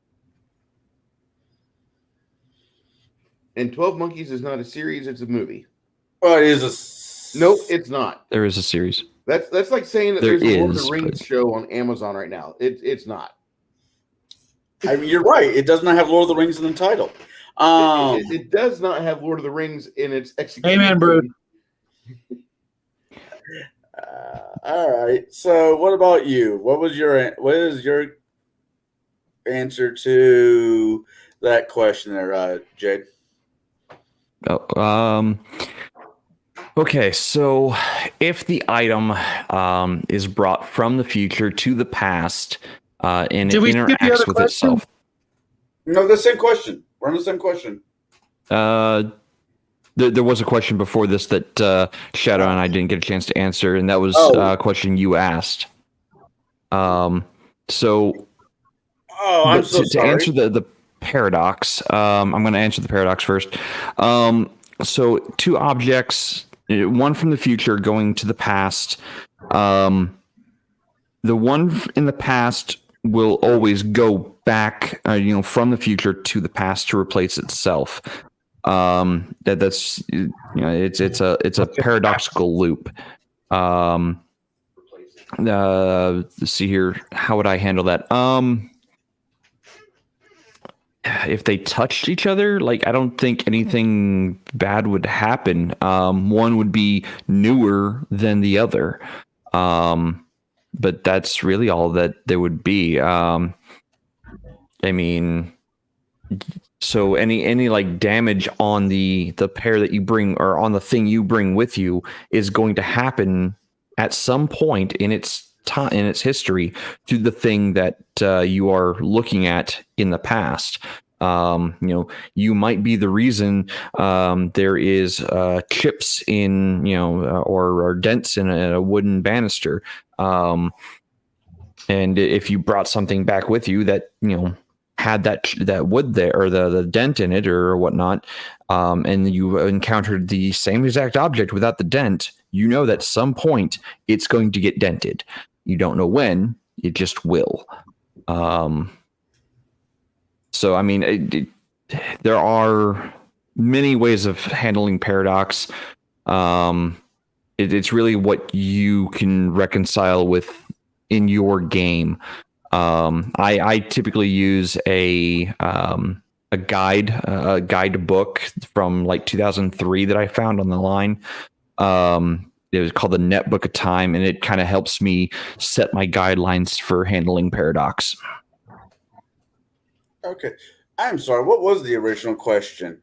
And 12 Monkeys is not a series, it's a movie. Well, it is Nope, it's not. There is a series. That's like saying that There there's a Lord of is, the Rings show on Amazon right now. It's not. I mean, you're right. It does not have Lord of the Rings in the title. It does not have Lord of the Rings in its execution. Amen, Bruce. All right. So, what about you? What is your answer to that question there, Jade? Okay, so if the item is brought from the future to the past and it interacts with itself. No, the same question. We're on the same question. There was a question before this that Shadow and I didn't get a chance to answer, and that was a question you asked. I'm so sorry. To answer the paradox, I'm going to answer the paradox first. So two objects, one from the future going to the past. The one in the past will always go back, from the future to the past to replace itself. That's it's a paradoxical loop. Let's see here. How would I handle that? If they touched each other, I don't think anything bad would happen. One would be newer than the other. But that's really all that there would be. I mean, so any damage on the pair that you bring or on the thing you bring with you is going to happen at some point in its time, in its history, to the thing that you are looking at in the past. You might be the reason there is chips in, or dents in a wooden banister. And if you brought something back with you that, had that wood there or the dent in it or whatnot, and you encountered the same exact object without the dent, that at some point it's going to get dented. You don't know when, it just will. So, I mean, there are many ways of handling paradox. It's really what you can reconcile with in your game. I typically use a guidebook from like 2003 that I found on the line. It was called the Netbook of Time, and it kind of helps me set my guidelines for handling paradox. Okay. I'm sorry. What was the original question?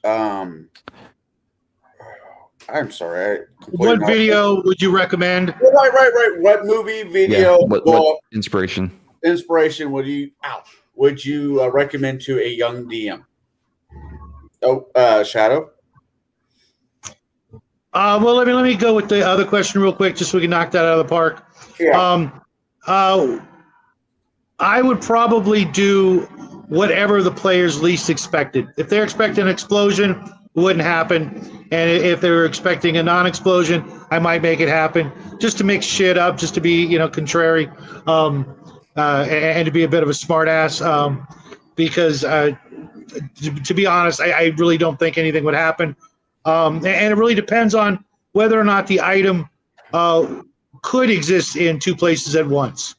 I'm sorry. What video would you recommend? Right. What movie, video, what inspiration would you recommend to a young DM? Oh, Shadow. Well, let me go with the other question real quick, just so we can knock that out of the park. Yeah. I would probably do whatever the players least expected. If they're expecting an explosion, it wouldn't happen. And if they were expecting a non-explosion, I might make it happen, just to mix shit up, just to be, contrary, and to be a bit of a smart ass. Because to be honest, I really don't think anything would happen. And it really depends on whether or not the item could exist in two places at once.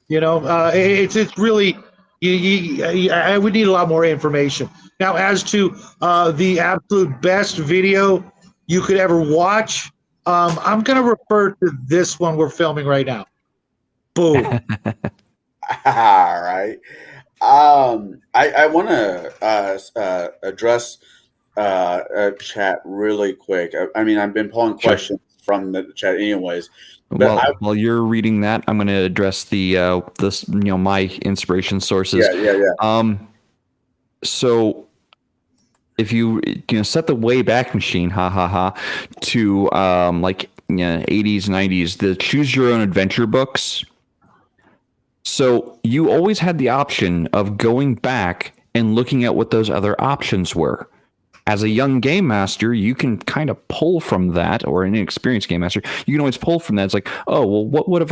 It's really, I would need a lot more information. Now, as to the absolute best video you could ever watch, I'm going to refer to this one we're filming right now. Boom. All right. I want to address chat really quick. I mean, I've been pulling questions from the chat anyways. While you're reading that, I'm going to address my inspiration sources. Yeah. So if you set the Wayback Machine, to 80s, 90s, the choose your own adventure books. So you always had the option of going back and looking at what those other options were. As a young game master, you can kind of pull from that, or an inexperienced game master, you can always pull from that. It's like, oh, well, what would have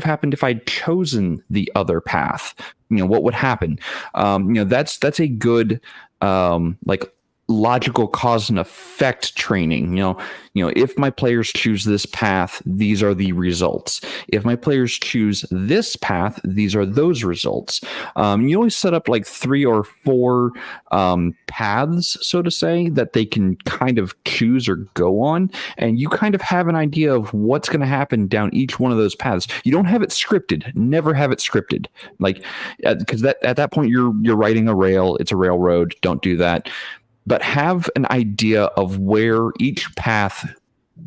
happened if I'd chosen the other path? What would happen? That's a good logical cause and effect training. If my players choose this path, these are the results. If my players choose this path, these are those results. You always set up like 3 or 4 paths, so to say, that they can kind of choose or go on, and you kind of have an idea of what's going to happen down each one of those paths. You don't have it scripted. Never have it scripted, because at that point you're writing a rail. It's a railroad. Don't do that. But have an idea of where each path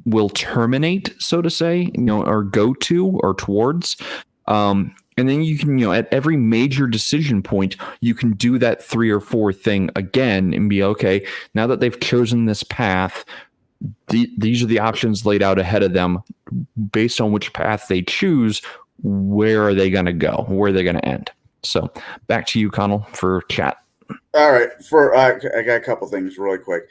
will terminate, so to say, or go to or towards. And then you can, at every major decision point, you can do that 3 or 4 thing again and be, okay, now that they've chosen this path, these are the options laid out ahead of them. Based on which path they choose, where are they going to go? Where are they going to end? So back to you, Connell, for chat. All right, I got a couple things really quick.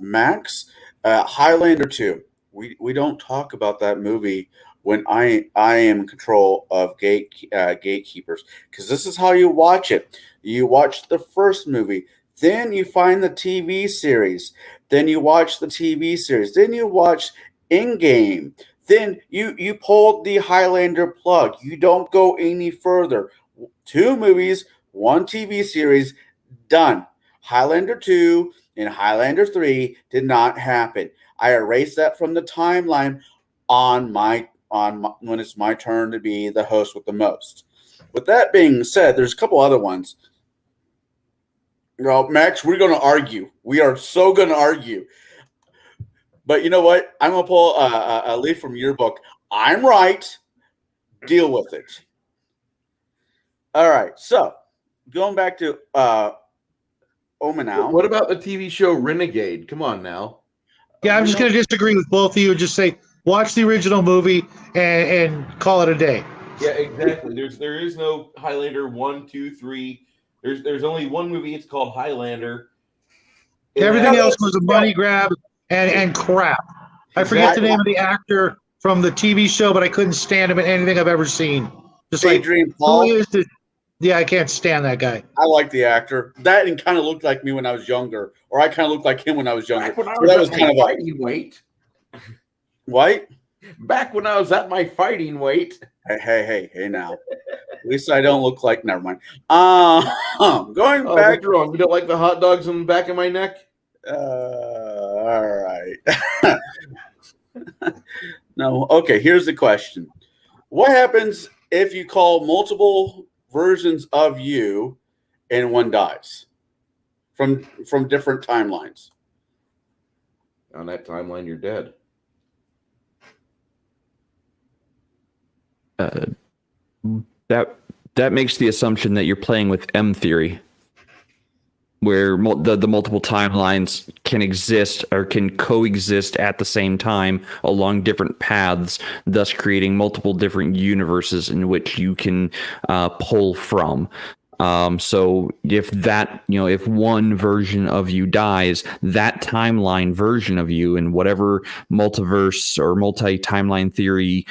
Max, Highlander 2. We don't talk about that movie when I am in control of Gatekeepers, because this is how you watch it. You watch the first movie, then you find the TV series, then you watch the TV series, then you watch in-game, then you pull the Highlander plug. You don't go any further. 2 movies, 1 TV series. Done. Highlander 2 and Highlander 3 did not happen. I erased that from the timeline when it's my turn to be the host with the most. With that being said, there's a couple other ones. Max, we're going to argue. We are so going to argue. But you know what? I'm going to pull a leaf from your book. I'm right. Deal with it. All right. So going back to Omenau. What about the TV show Renegade? Come on now. Yeah, I'm just going to disagree with both of you and just say, watch the original movie and call it a day. Yeah, exactly. There is no Highlander 1, 2, 3. There's only one movie. It's called Highlander. Everything else was a money grab and crap. I forget the name of the actor from the TV show, but I couldn't stand him in anything I've ever seen. Just Adrian Paul. Who is this? Yeah, I can't stand that guy. I like the actor. That and kind of looked like me when I was younger, or I kind of looked like him when I was younger. Back when I So was that at was my kind of a fighting weight. white. Back when I was at my fighting weight. Hey now. At least I don't look like. Never mind. Going Oh, back. what's wrong? You don't like the hot dogs on the back of my neck? All right. No. Okay. Here's the question: what happens if you call multiple versions of you, and one dies from different timelines? On that timeline, you're dead. That makes the assumption that you're playing with M theory, where the multiple timelines can exist or can coexist at the same time along different paths, thus creating multiple different universes in which you can pull from. So if one version of you dies, that timeline version of you in whatever multiverse or multi-timeline theory,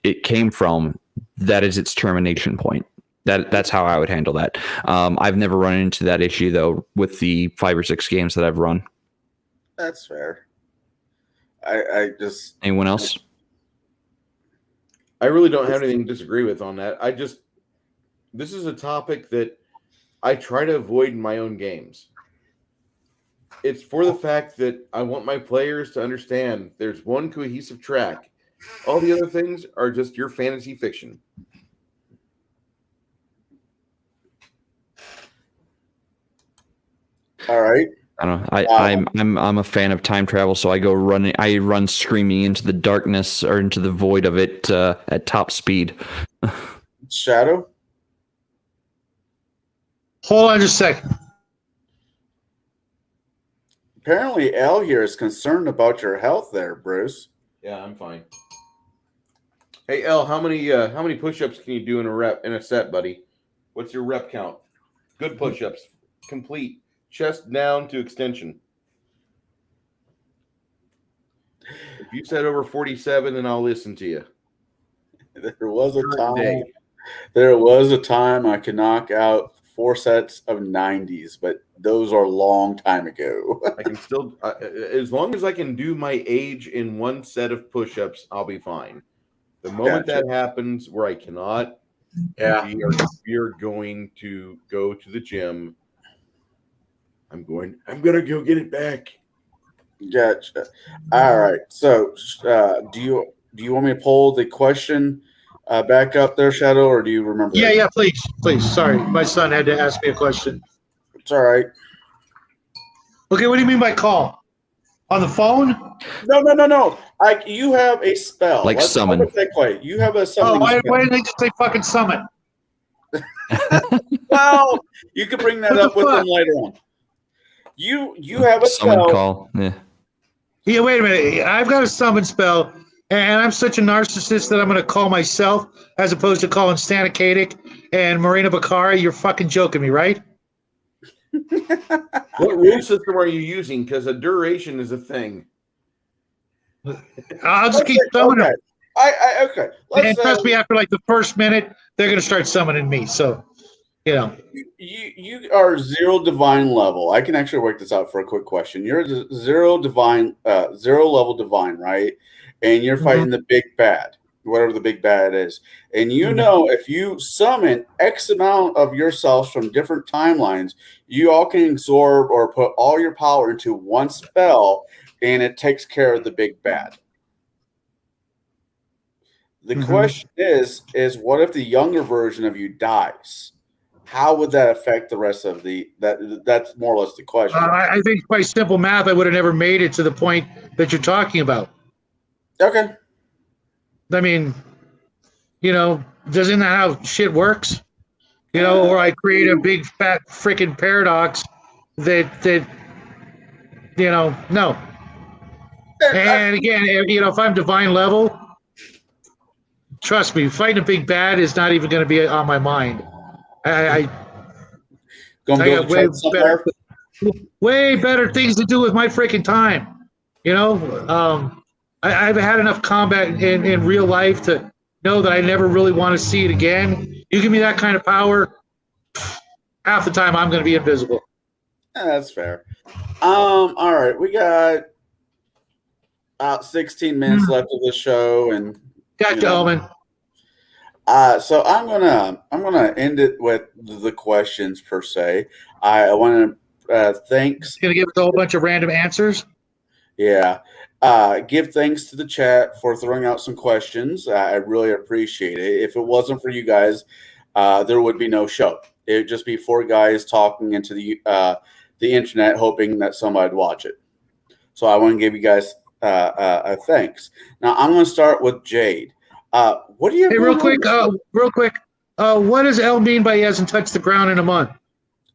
it came from, that is its termination point. That's how I would handle that. I've never run into that issue though with the 5 or 6 games that I've run. That's fair. I just Anyone else? I really don't have anything to disagree with on that. This is a topic that I try to avoid in my own games. It's for the fact that I want my players to understand there's one cohesive track. All the other things are just your fantasy fiction. all right. I don't know. I'm a fan of time travel, so I run screaming into the darkness or into the void of it at top speed. Shadow. Hold on just a second. Apparently, Al here is concerned about your health there, Bruce. Yeah, I'm fine. Hey, El, how many push-ups can you do in a set, buddy? What's your rep count? Good push-ups, complete, chest down to extension. If you said over 47, then I'll listen to you. There was a time I could knock out 4 sets of 90s, but those are a long time ago. I can still, as long as I can do my age in 1 set of push-ups, I'll be fine. The moment that happens where I cannot, we are going to go to the gym. I'm gonna go get it back. Gotcha. All right. So, do you want me to pull the question back up there, Shadow, or do you remember? Yeah, please. Sorry, my son had to ask me a question. It's all right. Okay, what do you mean by call? On the phone? No. You have a spell. Like summon. You have a summon. Why didn't they just say fucking summon? Well, you could bring that up with them later on. You have a summon spell. Call. Yeah, wait a minute. I've got a summon spell, and I'm such a narcissist that I'm going to call myself as opposed to calling Stanikadic and Marina Bakari. You're fucking joking me, right? What rule system are you using? Because a duration is a thing. I'll just keep summoning them. Okay. And trust me, after like the first minute, they're going to start summoning me. So, You are 0 divine level. I can actually work this out for a quick question. You're 0 level divine, right? And you're fighting the big bad, whatever the big bad is. And if you summon X amount of yourselves from different timelines, you all can absorb or put all your power into one spell, and it takes care of the big bad. The question is what if the younger version of you dies? How would that affect the rest of that's more or less the question. I think by simple math, I would have never made it to the point that you're talking about. Okay. I mean, isn't that how shit works? Or I create a big fat freaking paradox that no. And again, if I'm divine level, trust me, fighting a big bad is not even going to be on my mind. I got way better things to do with my freaking time. I've had enough combat in real life to know that I never really want to see it again. You give me that kind of power, half the time I'm going to be invisible. That's fair. All right, we got about 16 minutes left of the show, and Gotcha, Omen. so I'm gonna end it with the questions per se. I want to thanks. Going to give us a whole bunch of random answers. Yeah. Give thanks to the chat for throwing out some questions. I really appreciate it. If it wasn't for you guys, there would be no show. It would just be four guys talking into the internet, hoping that somebody'd watch it. So I want to give you guys thanks. Now I'm going to start with Jade. What do you? Hey, real quick. What does L mean by he hasn't touched the ground in a month?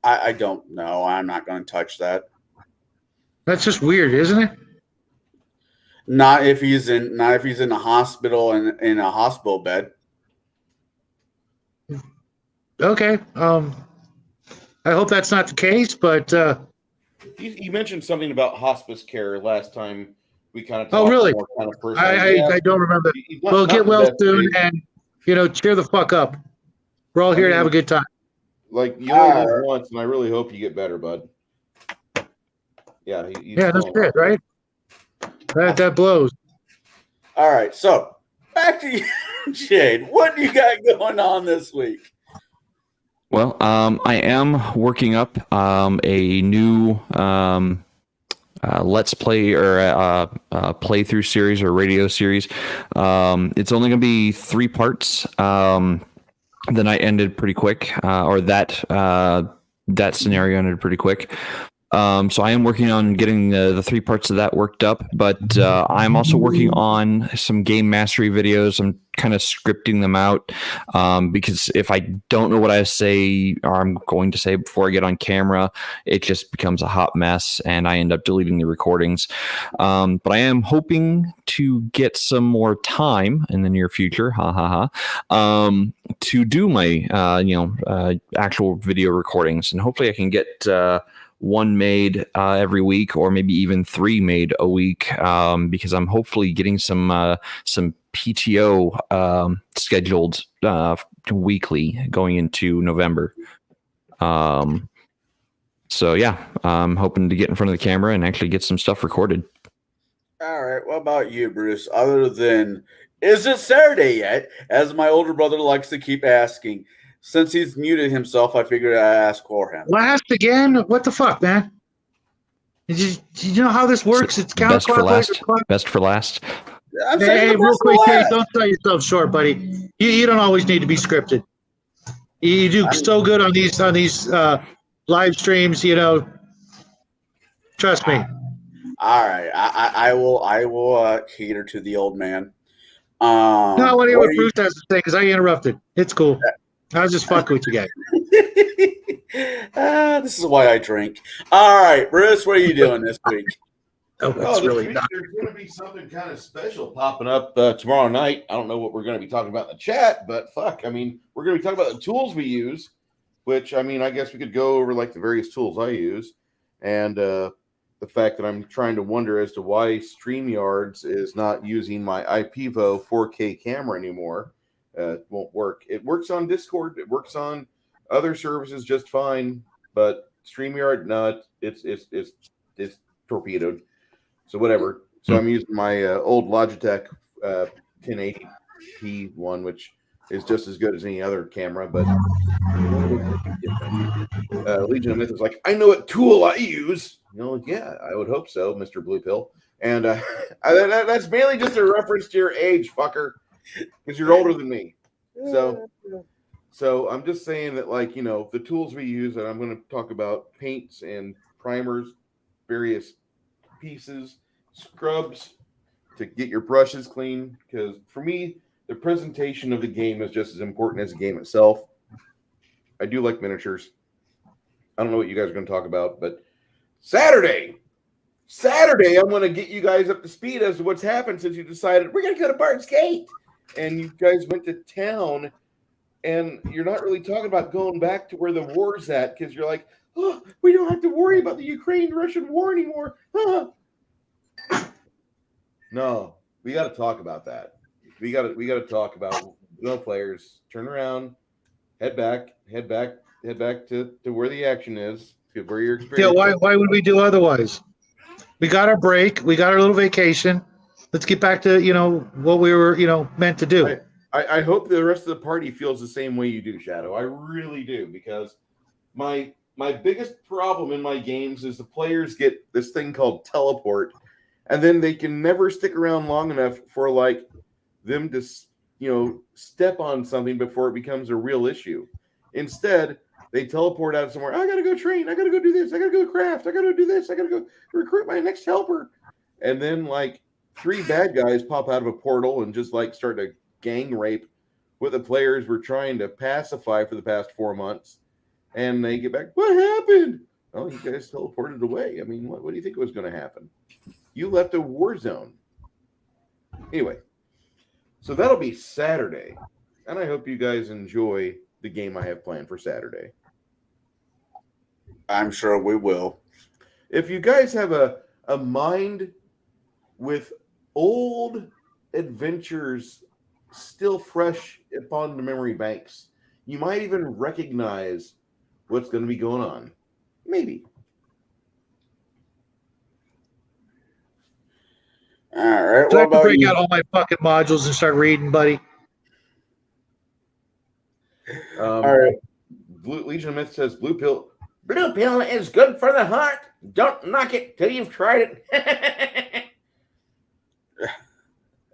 I don't know. I'm not going to touch that. That's just weird, isn't it? Not if he's in a hospital and in a hospital bed. Okay. I hope that's not the case, but He mentioned something about hospice care last time we kind of talked. Oh, really? More kind of person. I don't remember. Well, get well soon, and cheer the fuck up. We're all here to have a good time. Like you only live once, and I really hope you get better, bud. Yeah, that's it, right? That blows. All right, so back to you, Jade. What do you got going on this week? Well, I am working up a new Let's Play or playthrough series or radio series. It's only going to be 3 parts. Then I ended pretty quick, or that scenario ended pretty quick. So I am working on getting the 3 parts of that worked up, but I'm also working on some game mastery videos. I'm kind of scripting them out because if I don't know what I say or I'm going to say before I get on camera, it just becomes a hot mess and I end up deleting the recordings. But I am hoping to get some more time in the near future, to do my actual video recordings, and hopefully I can get 1 made every week, or maybe even 3 made a week, because I'm hopefully getting some PTO scheduled weekly going into November. So yeah, I'm hoping to get in front of the camera and actually get some stuff recorded. All right, what about you, Bruce? Other than, is it Saturday yet? As my older brother likes to keep asking. Since he's muted himself, I figured I'd ask for him. Last again? What the fuck, man? Did you know how this works? It's best for last. Best for last. Hey, real quick, Jay, don't sell yourself short, buddy. You don't always need to be scripted. You do so good on these live streams. Trust me. All right, I will cater to the old man. No, I want to hear what Bruce has to say because I interrupted. It's cool. I was just fucking with you guys. This is why I drink. All right, Bruce, what are you doing this week? There's going to be something kind of special popping up tomorrow night. I don't know what we're going to be talking about in the chat, but fuck, I mean, we're going to be talking about the tools we use, which, I mean, I guess we could go over like the various tools I use, and the fact that I'm trying to wonder as to why StreamYards is not using my IPVO 4K camera anymore. It won't work. It works on Discord. It works on other services just fine, but StreamYard, no, it's torpedoed. So whatever. So I'm using my old Logitech 1080p one, which is just as good as any other camera, but Legion of Myth is like, I know what tool I use. Yeah, I would hope so, Mr. Blue Pill. And that's mainly just a reference to your age, fucker. Because you're older than me. So I'm just saying that, like, the tools we use, and I'm going to talk about paints and primers, various pieces, scrubs to get your brushes clean. Because for me, the presentation of the game is just as important as the game itself. I do like miniatures. I don't know what you guys are going to talk about, but Saturday, I'm going to get you guys up to speed as to what's happened since you decided we're going to go to Bart's Gate. And you guys went to town, and you're not really talking about going back to where the war's at because you're like, oh, we don't have to worry about the Ukraine-Russian war anymore. No, we got to talk about that. We got to talk about players. Turn around, head back to where the action is, to where your Yeah, experience. why would we do otherwise? We got our break. We got our little vacation. Let's get back to, what we were, meant to do. I hope the rest of the party feels the same way you do, Shadow. I really do, because my biggest problem in my games is the players get this thing called teleport, and then they can never stick around long enough for like them to step on something before it becomes a real issue. Instead, they teleport out somewhere. I gotta go train. I gotta go do this. I gotta go craft. I gotta do this. I gotta go recruit my next helper. And then like 3 bad guys pop out of a portal and just like start to gang rape what the players were trying to pacify for the past 4 months. And they get back. What happened? Oh, you guys teleported away. I mean, what do you think was going to happen? You left a war zone. Anyway, so that'll be Saturday. And I hope you guys enjoy the game I have planned for Saturday. I'm sure we will. If you guys have a mind with old adventures still fresh upon the memory banks, you might even recognize what's going to be going on. Maybe. All right. So I What have to about break you? out all my fucking modules and start reading, buddy. All right. Legion of Myth says blue pill is good for the heart. Don't knock it till you've tried it.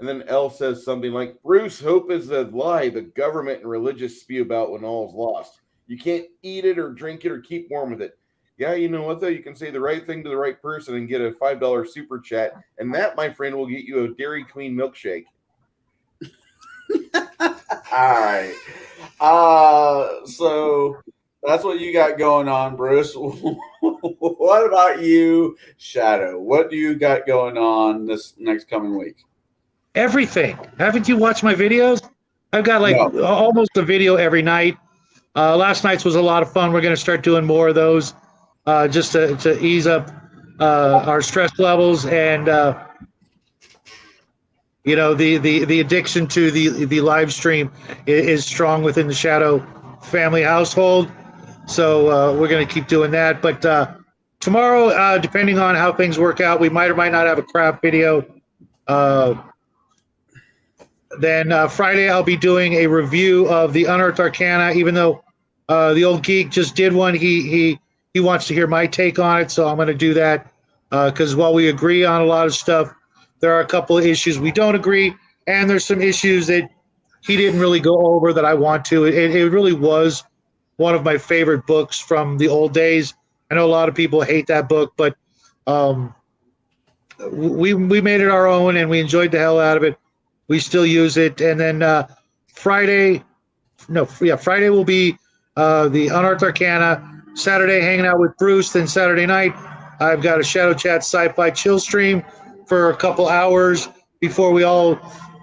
And then L says something like, Bruce, hope is a lie the government and religious spew about when all's lost. You can't eat it or drink it or keep warm with it. Yeah, you know what, though? You can say the right thing to the right person and get a $5 super chat. And that, my friend, will get you a Dairy Queen milkshake. All right. So that's what you got going on, Bruce. What about you, Shadow? What do you got going on this next coming week? Everything. Haven't you watched my videos? I've got almost a video every night. Last night's was a lot of fun. We're going to start doing more of those just to ease up our stress levels and the addiction to the live stream is strong within the Shadow family household. So we're going to keep doing that. But tomorrow, depending on how things work out, we might or might not have a craft video. Then Friday, I'll be doing a review of the Unearthed Arcana. Even though the old geek just did one, he wants to hear my take on it, so I'm going to do that. Because while we agree on a lot of stuff, there are a couple of issues we don't agree, and there's some issues that he didn't really go over that I want to. It really was one of my favorite books from the old days. I know a lot of people hate that book, but we made it our own, and we enjoyed the hell out of it. We still use it. And then Friday will be the Unearthed Arcana. Saturday, hanging out with Bruce. Then Saturday night, I've got a Shadow Chat Sci-Fi chill stream for a couple hours before we all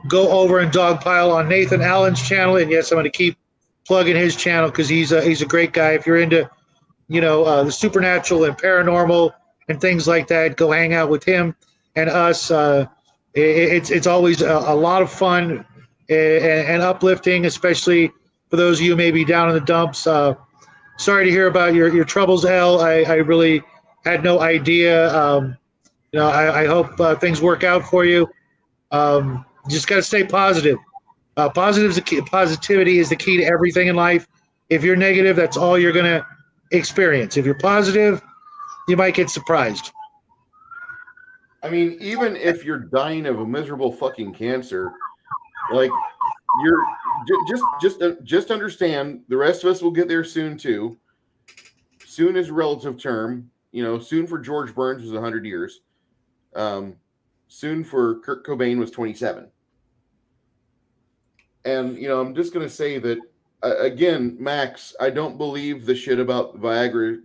go over and dogpile on Nathan Allen's channel. And yes, I'm going to keep plugging his channel because he's a great guy. If you're into, the supernatural and paranormal and things like that, go hang out with him and us. It's always a lot of fun and uplifting, especially for those of you maybe down in the dumps. Sorry to hear about your troubles, Elle. I really had no idea. I hope things work out for you. Just got to stay positive. Positivity is the key to everything in life. If you're negative, that's all you're going to experience. If you're positive, you might get surprised. I mean, even if you're dying of a miserable fucking cancer, like you're just understand the rest of us will get there soon too. Soon is a relative term. Soon for George Burns was 100 years. Soon for Kurt Cobain was 27. And, I'm just going to say that, again, Max, I don't believe the shit about Viagra,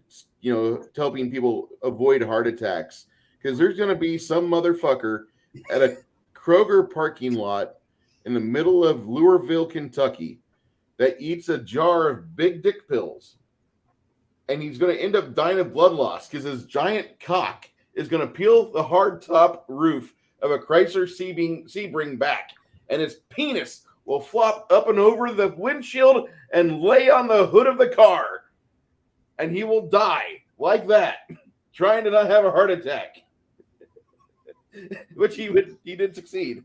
helping people avoid heart attacks. Because there's going to be some motherfucker at a Kroger parking lot in the middle of Louisville, Kentucky, that eats a jar of big dick pills. And he's going to end up dying of blood loss because his giant cock is going to peel the hard top roof of a Chrysler Sebring back. And his penis will flop up and over the windshield and lay on the hood of the car. And he will die like that, trying to not have a heart attack. Which he did succeed.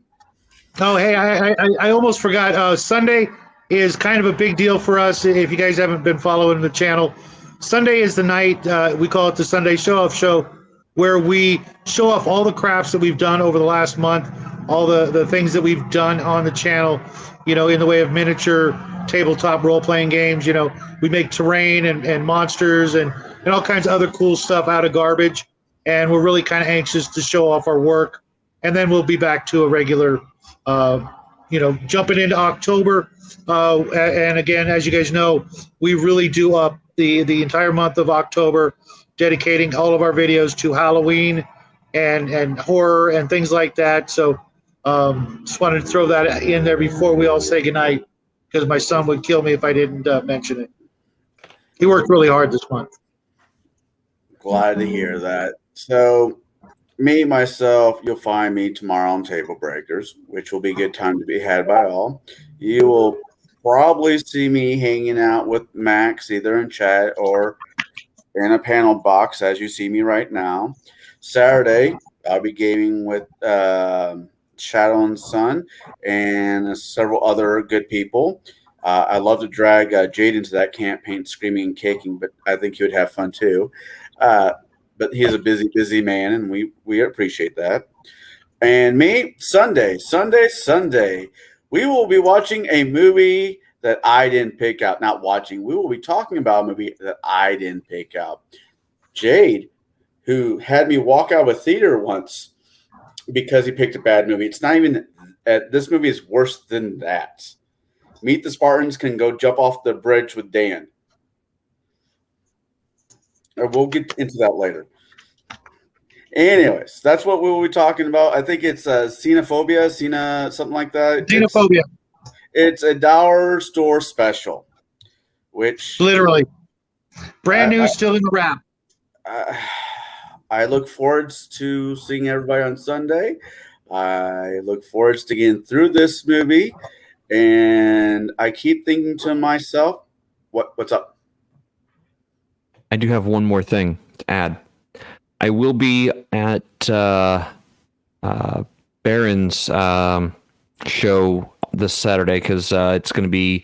Oh, hey, I almost forgot. Sunday is kind of a big deal for us. If you guys haven't been following the channel, Sunday is the night, we call it the Sunday Show-Off Show, where we show off all the crafts that we've done over the last month, all the things that we've done on the channel, in the way of miniature tabletop role-playing games. We make terrain and monsters and all kinds of other cool stuff out of garbage. And we're really kind of anxious to show off our work. And then we'll be back to a regular, jumping into October. And again, as you guys know, we really do up the entire month of October, dedicating all of our videos to Halloween and horror and things like that. So just wanted to throw that in there before we all say goodnight, because my son would kill me if I didn't mention it. He worked really hard this month. Glad to hear that. So, myself, you'll find me tomorrow on Table Breakers, which will be a good time to be had by all. You will probably see me hanging out with Max, either in chat or in a panel box, as you see me right now. Saturday, I'll be gaming with Shadow and Sun and several other good people. I love to drag Jade into that campaign, screaming and kicking, but I think he would have fun too. But he is a busy man, and we appreciate that. And me, Sunday, we will be watching a movie that I didn't pick out. Not watching. We will be talking about a movie that I didn't pick out. Jade, who had me walk out of a theater once because he picked a bad movie. It's not even this movie is worse than that. Meet the Spartans can go jump off the bridge with Dan. We'll get into that later. Anyways, that's what we will be talking about. I think it's Xenophobia, something like that. Xenophobia. It's a dollar store special, which literally brand new, still in the wrap. I look forward to seeing everybody on Sunday. I look forward to getting through this movie, and I keep thinking to myself, what's up? I do have one more thing to add. I will be at Baron's show this Saturday because it's going to be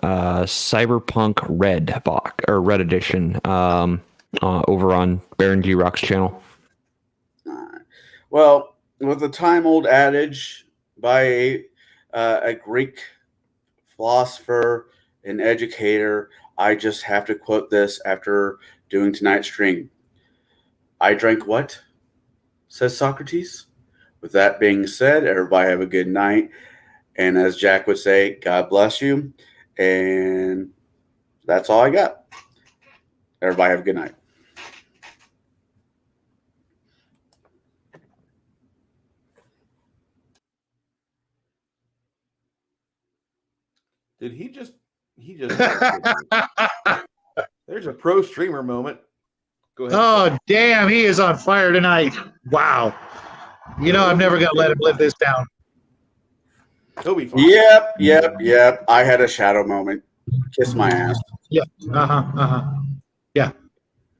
Cyberpunk Red Edition over on Baron G Rock's channel. Well, with the time-old adage by a Greek philosopher and educator, I just have to quote this after doing tonight's stream. I drank what? Says Socrates. With that being said, everybody have a good night. And as Jack would say, God bless you. And that's all I got. Everybody have a good night. Did he just there's a pro streamer moment. Go ahead. Oh, damn, he is on fire tonight. Wow. I'm never going to let him live this down. He'll be fine. Yep. I had a shadow moment. Kiss my ass. Yep. Yeah.